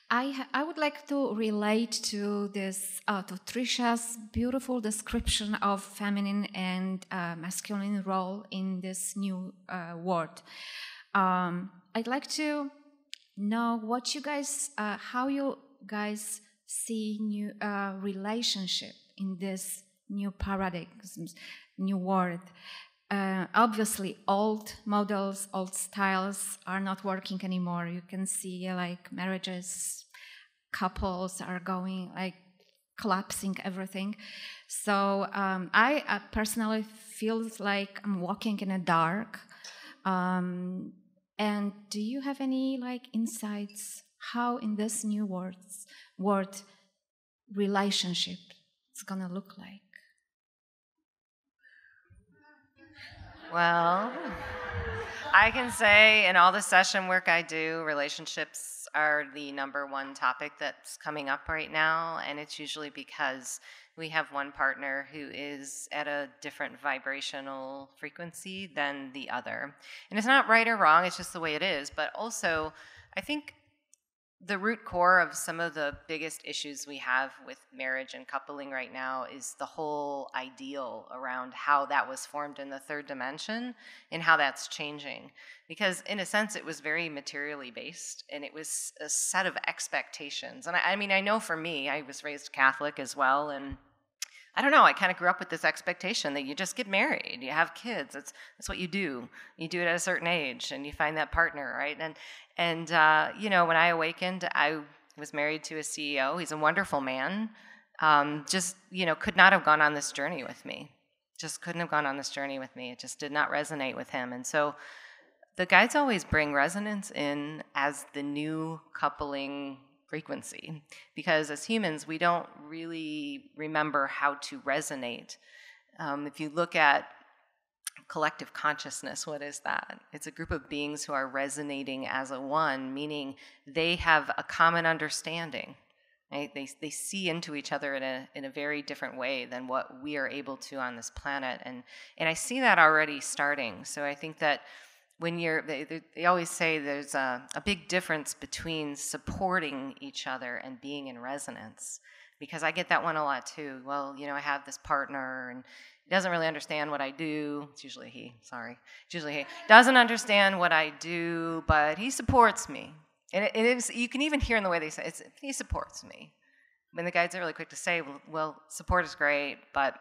U: I would like to relate to this, to Tricia's beautiful description of feminine and masculine role in this new world. I'd like to know what you guys, how you guys see new relationship in this new paradigms, new world. Obviously, old models, old styles are not working anymore. You can see like marriages, couples are going like collapsing everything. So I personally feel like I'm walking in the dark. And do you have any like insights how in this new world relationship is gonna look like?
D: Well, I can say in all the session work I do, relationships are the #1 topic that's coming up right now, and it's usually because we have one partner who is at a different vibrational frequency than the other. And it's not right or wrong, it's just the way it is. But also, I think the root core of some of the biggest issues we have with marriage and coupling right now is the whole ideal around how that was formed in the 3rd dimension and how that's changing. Because in a sense, it was very materially based, and it was a set of expectations. And I mean, I know for me, I was raised Catholic as well, and I don't know, I kind of grew up with this expectation that you just get married, you have kids, that's what you do. You do it at a certain age, and you find that partner, right? And you know, when I awakened, I was married to a CEO. He's a wonderful man. Just, you know, could not have gone on this journey with me. Just couldn't have gone on this journey with me. It just did not resonate with him. And so the guides always bring resonance in as the new coupling frequency, because as humans, we don't really remember how to resonate. If you look at collective consciousness, what is that? It's a group of beings who are resonating as a one, meaning they have a common understanding. Right? They see into each other in a very different way than what we are able to on this planet, and I see that already starting. So I think that when they always say there's a big difference between supporting each other and being in resonance, because I get that one a lot too. Well, you know, I have this partner and he doesn't really understand what I do. It's usually he. Doesn't understand what I do, but he supports me. And it is, you can even hear in the way they say it, he supports me. When the guides are really quick to say, well, support is great, but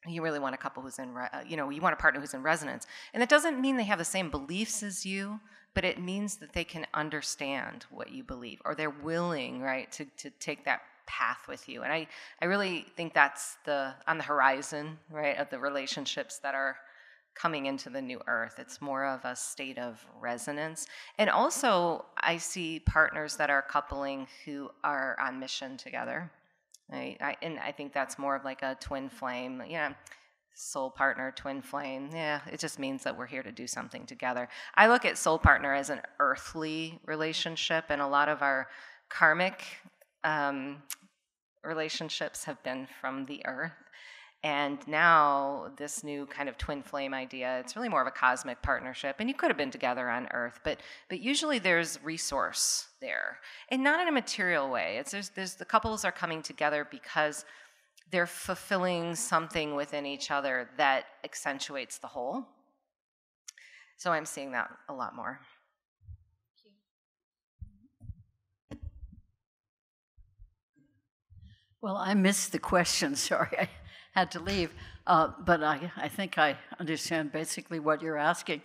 D: you really want a couple who's in, you want a partner who's in resonance. And that doesn't mean they have the same beliefs as you, but it means that they can understand what you believe, or they're willing, right, to take that path with you. And I really think that's on the horizon, right, of the relationships that are coming into the new earth. It's more of a state of resonance. And also, I see partners that are coupling who are on mission together. Right? And I think that's more of like a twin flame, soul partner, twin flame. Yeah, it just means that we're here to do something together. I look at soul partner as an earthly relationship, and a lot of our karmic relationships have been from the earth. And now this new kind of twin flame idea, it's really more of a cosmic partnership. And you could have been together on Earth, but usually there's resource there. And not in a material way. There's the couples are coming together because they're fulfilling something within each other that accentuates the whole. So I'm seeing that a lot more.
O: Well, I missed the question, sorry. I had to leave, but I think I understand basically what you're asking.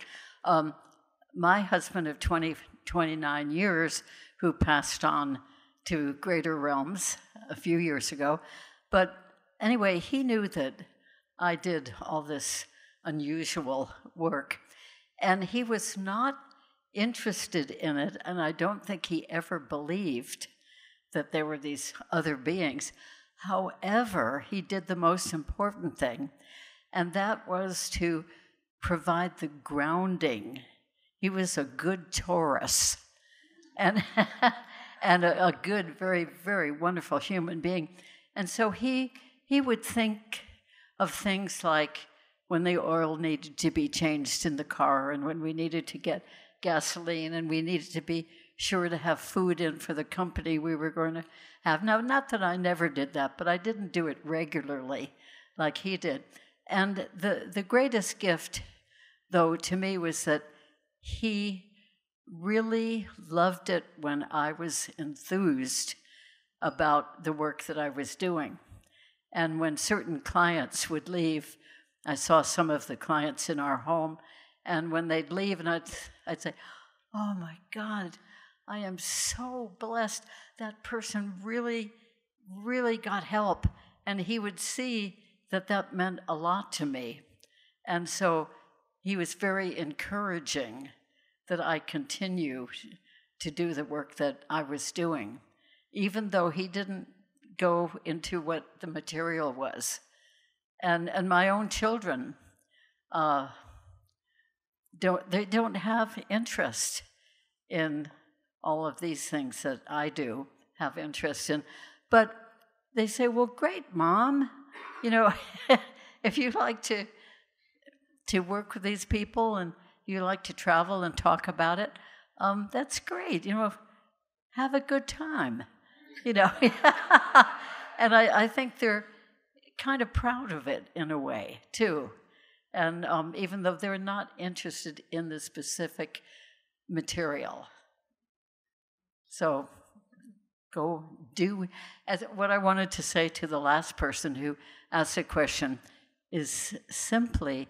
O: My husband of 29 years, who passed on to greater realms a few years ago, but anyway, he knew that I did all this unusual work, and he was not interested in it, and I don't think he ever believed that there were these other beings. However, he did the most important thing, and that was to provide the grounding. He was a good Taurus and a good, very, very wonderful human being. And so he would think of things like when the oil needed to be changed in the car, and when we needed to get gasoline, and we needed to be sure to have food in for the company we were going to have. Now, not that I never did that, but I didn't do it regularly like he did. And the greatest gift, though, to me was that he really loved it when I was enthused about the work that I was doing. And when certain clients would leave, I saw some of the clients in our home, and when they'd leave, and I'd say, oh my God, I am so blessed. That person really, really got help. And he would see that that meant a lot to me. And so he was very encouraging that I continue to do the work that I was doing, even though he didn't go into what the material was. And my own children, don't have interest in all of these things that I do have interest in. But they say, well, great, Mom. If you like to work with these people and you like to travel and talk about it, that's great. Have a good time. And I think they're kind of proud of it in a way, too. And even though they're not interested in the specific material. So go do. As what I wanted to say to the last person who asked a question is simply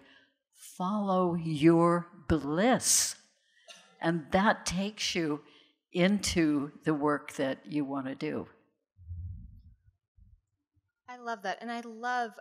O: follow your bliss. And that takes you into the work that you want to do.
E: I love that. And I love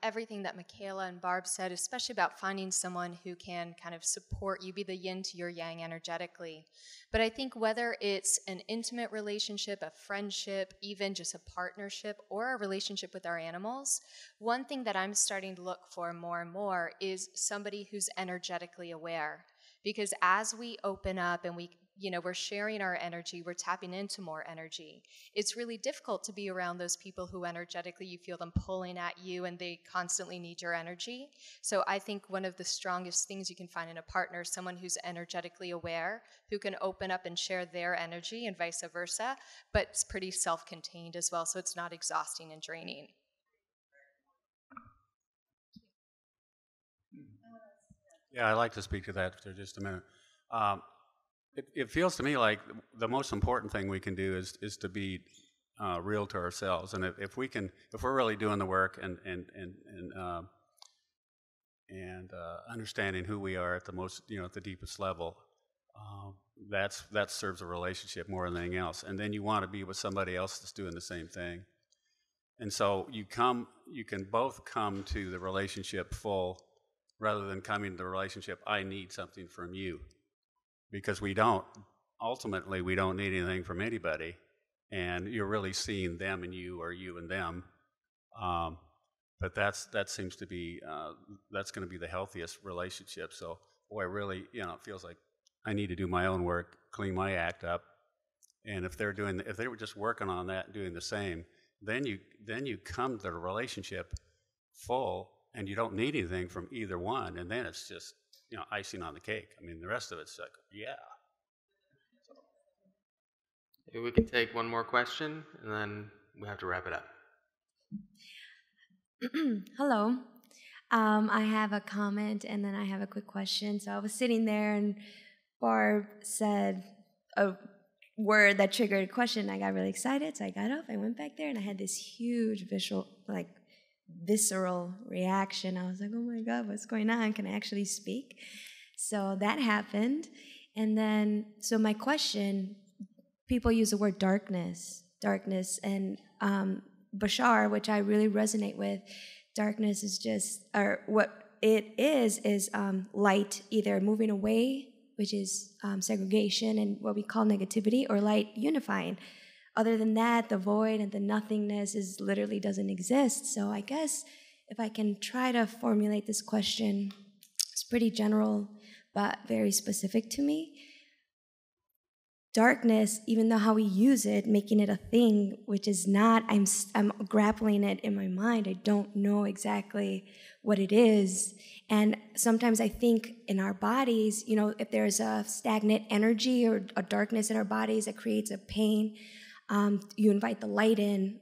E: everything that Micheila and Barb said, especially about finding someone who can kind of support you, be the yin to your yang energetically. But I think whether it's an intimate relationship, a friendship, even just a partnership, or a relationship with our animals, one thing that I'm starting to look for more and more is somebody who's energetically aware. Because as we open up and we're sharing our energy, we're tapping into more energy. It's really difficult to be around those people who energetically you feel them pulling at you and they constantly need your energy. So I think one of the strongest things you can find in a partner is someone who's energetically aware, who can open up and share their energy and vice versa, but it's pretty self-contained as well, so it's not exhausting and draining.
I: Yeah, I'd like to speak to that for just a minute. It feels to me like the most important thing we can do is to be real to ourselves, and if we're really doing the work and understanding who we are at the most, at the deepest level, that serves a relationship more than anything else. And then you want to be with somebody else that's doing the same thing, and so you can both come to the relationship full, rather than coming to the relationship, I need something from you. Because ultimately we don't need anything from anybody, and you're really seeing them and you, or you and them. But that seems to be, that's going to be the healthiest relationship. So, boy, really, it feels like I need to do my own work, clean my act up. And if they were just working on that and doing the same, then you come to the relationship full, and you don't need anything from either one, and then it's just, icing on the cake. I mean, the rest of it's like, yeah.
A: Maybe we can take one more question, and then we have to wrap it up.
C: Hello. I have a comment, and then I have a quick question. So I was sitting there, and Barb said a word that triggered a question. I got really excited, so I got up, I went back there, and I had this huge visceral reaction. I was like, oh my God, what's going on? Can I actually speak? So that happened. And then, so my question, people use the word darkness, and Bashar, which I really resonate with, darkness is just, or what it is light either moving away, which is segregation and what we call negativity, or light unifying. Other than that, the void and the nothingness literally doesn't exist. So I guess if I can try to formulate this question, it's pretty general, but very specific to me. Darkness, even though how we use it, making it a thing, which is not, I'm grappling it in my mind. I don't know exactly what it is. And sometimes I think in our bodies, if there's a stagnant energy or a darkness in our bodies that creates a pain, you invite the light in,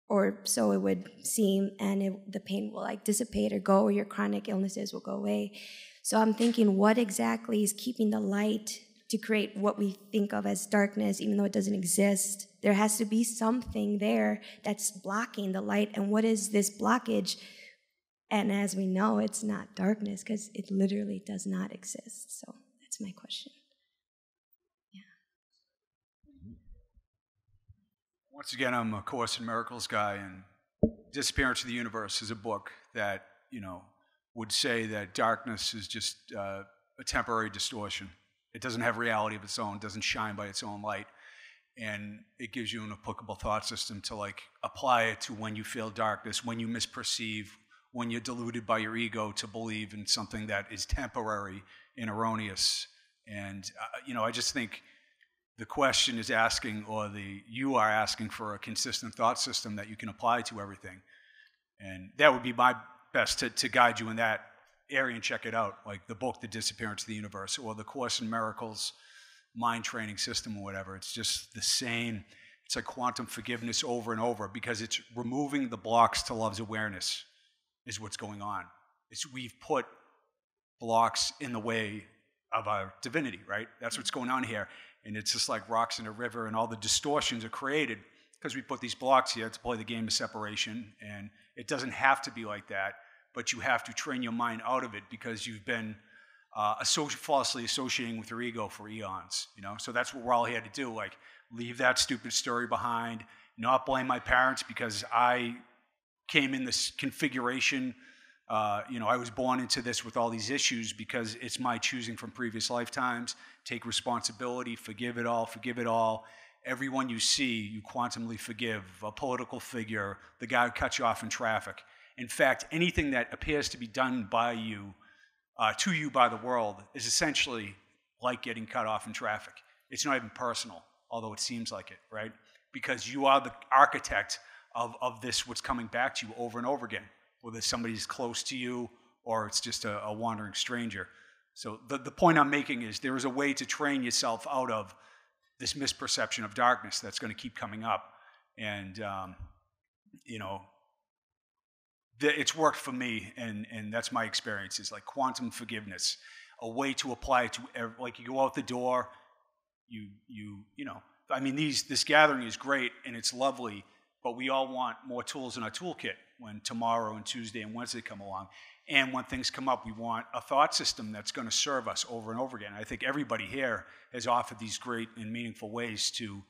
C: or so it would seem, and the pain will dissipate or go, or your chronic illnesses will go away. So I'm thinking, what exactly is keeping the light to create what we think of as darkness, even though it doesn't exist? There has to be something there that's blocking the light, and what is this blockage? And as we know, it's not darkness, because it literally does not exist. So that's my question.
F: Once again, I'm a Course in Miracles guy, and Disappearance of the Universe is a book that, would say that darkness is just a temporary distortion. It doesn't have reality of its own, doesn't shine by its own light, and it gives you an applicable thought system to apply it to when you feel darkness, when you misperceive, when you're deluded by your ego to believe in something that is temporary and erroneous. And, I just think the question is asking, or you are asking for a consistent thought system that you can apply to everything. And that would be my best to guide you in that area and check it out, like the book, The Disappearance of the Universe, or the Course in Miracles mind training system or whatever. It's just the same. It's like quantum forgiveness over and over, because it's removing the blocks to love's awareness is what's going on. We've put blocks in the way of our divinity, right? That's what's going on here. And it's just like rocks in a river, and all the distortions are created because we put these blocks here to play the game of separation. And it doesn't have to be like that, but you have to train your mind out of it because you've been falsely associating with your ego for eons, you know? So that's what we're all here to do, like leave that stupid story behind, not blame my parents because I came in this configuration. I was born into this with all these issues because it's my choosing from previous lifetimes. Take responsibility, forgive it all, forgive it all. Everyone you see, you quantumly forgive. A political figure, the guy who cut you off in traffic. In fact, anything that appears to be done by you, to you by the world, is essentially like getting cut off in traffic. It's not even personal, although it seems like it, right? Because you are the architect of this, what's coming back to you over and over again, whether somebody's close to you or it's just a wandering stranger. So the point I'm making is there is a way to train yourself out of this misperception of darkness that's going to keep coming up. And, it's worked for me, and that's my experience, is like quantum forgiveness, a way to apply it to, like you go out the door, this gathering is great and it's lovely, but we all want more tools in our toolkit when tomorrow and Tuesday and Wednesday come along. And when things come up, we want a thought system that's going to serve us over and over again. I think everybody here has offered these great and meaningful ways to,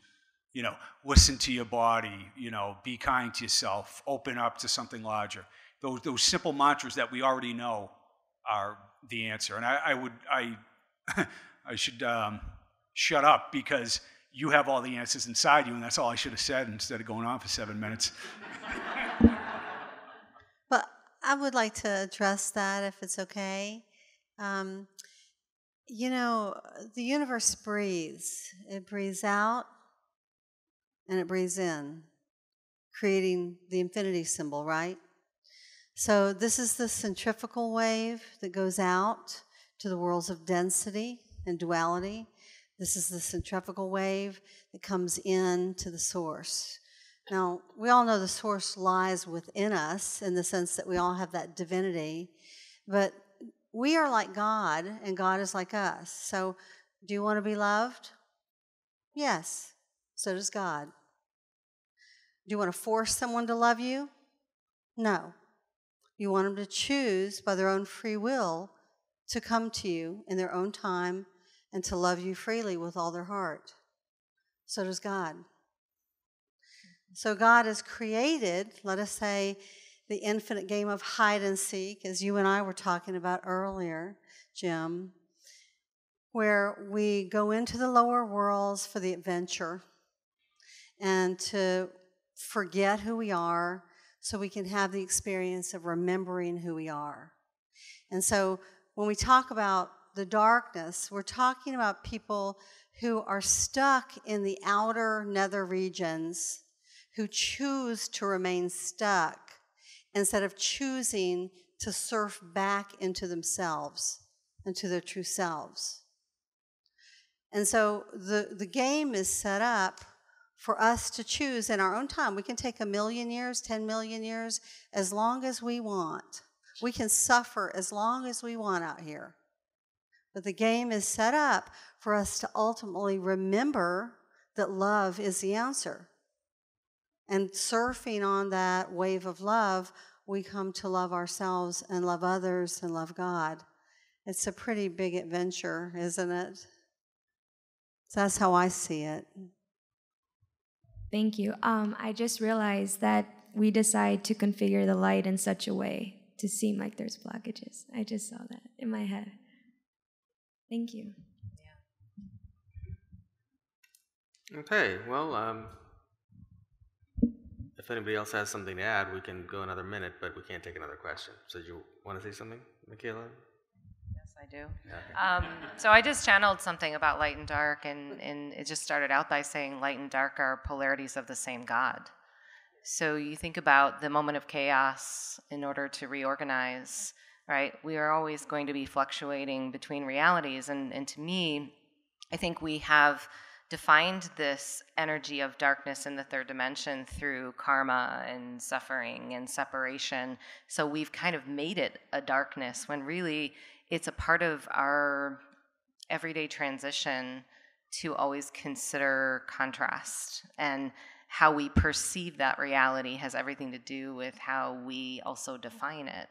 F: listen to your body, be kind to yourself, open up to something larger. Those simple mantras that we already know are the answer. And I should shut up because you have all the answers inside you, and that's all I should have said instead of going on for 7 minutes.
B: But I would like to address that if it's okay. The universe breathes. It breathes out and it breathes in, creating the infinity symbol, right? So this is the centrifugal wave that goes out to the worlds of density and duality. This is the centrifugal wave that comes in to the source. Now, we all know the source lies within us in the sense that we all have that divinity, but we are like God, and God is like us. So, do you want to be loved? Yes. So does God. Do you want to force someone to love you? No. You want them to choose by their own free will to come to you in their own time and to love you freely with all their heart. So does God. So God has created, let us say, the infinite game of hide and seek, as you and I were talking about earlier, Jim, where we go into the lower worlds for the adventure and to forget who we are so we can have the experience of remembering who we are. And so when we talk about the darkness, we're talking about people who are stuck in the outer nether regions, who choose to remain stuck instead of choosing to surf back into themselves, into their true selves. And so the game is set up for us to choose in our own time. We can take 1 million years, 10 million years, as long as we want. We can suffer as long as we want out here. But the game is set up for us to ultimately remember that love is the answer. And surfing on that wave of love, we come to love ourselves and love others and love God. It's a pretty big adventure, isn't it? So that's how I see it.
C: Thank you. I just realized that we decide to configure the light in such a way to seem like there's blockages. I just saw that in my head. Thank you.
A: Okay, well, if anybody else has something to add, we can go another minute, but we can't take another question. So do you want to say something, Micheila?
D: Yes, I do.
A: Okay.
D: So I just channeled something about light and dark, and it just started out by saying light and dark are polarities of the same God. So you think about the moment of chaos in order to reorganize, right? We are always going to be fluctuating between realities, and to me, I think we have defined this energy of darkness in the third dimension through karma and suffering and separation. So we've kind of made it a darkness when really it's a part of our everyday transition to always consider contrast, and how we perceive that reality has everything to do with how we also define it.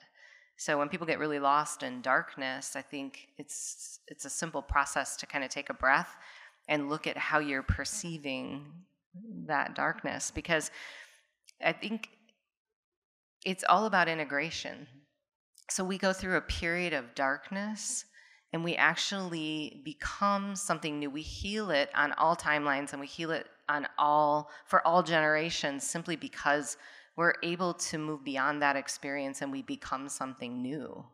D: So when people get really lost in darkness, I think it's a simple process to kind of take a breath and look at how you're perceiving that darkness, because I think it's all about integration. So we go through a period of darkness and we actually become something new. We heal it on all timelines, and we heal it for all generations, simply because we're able to move beyond that experience and we become something new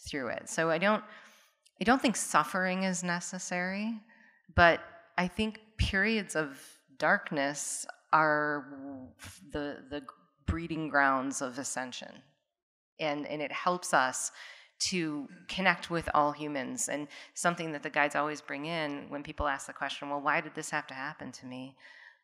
D: through it. So I don't think suffering is necessary, but I think periods of darkness are the breeding grounds of ascension. And it helps us to connect with all humans. And something that the guides always bring in when people ask the question, well, why did this have to happen to me?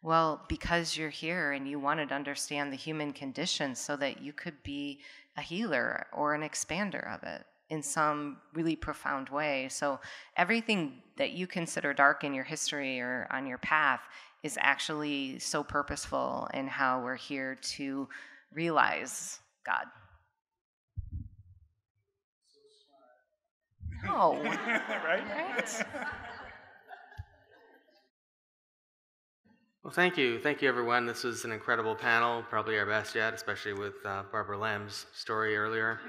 D: Well, because you're here and you wanted to understand the human condition so that you could be a healer or an expander of it in some really profound way. So everything that you consider dark in your history or on your path is actually so purposeful in how we're here to realize God. Oh, right?
A: Well, thank you, everyone. This was an incredible panel, probably our best yet, especially with Barbara Lamb's story earlier.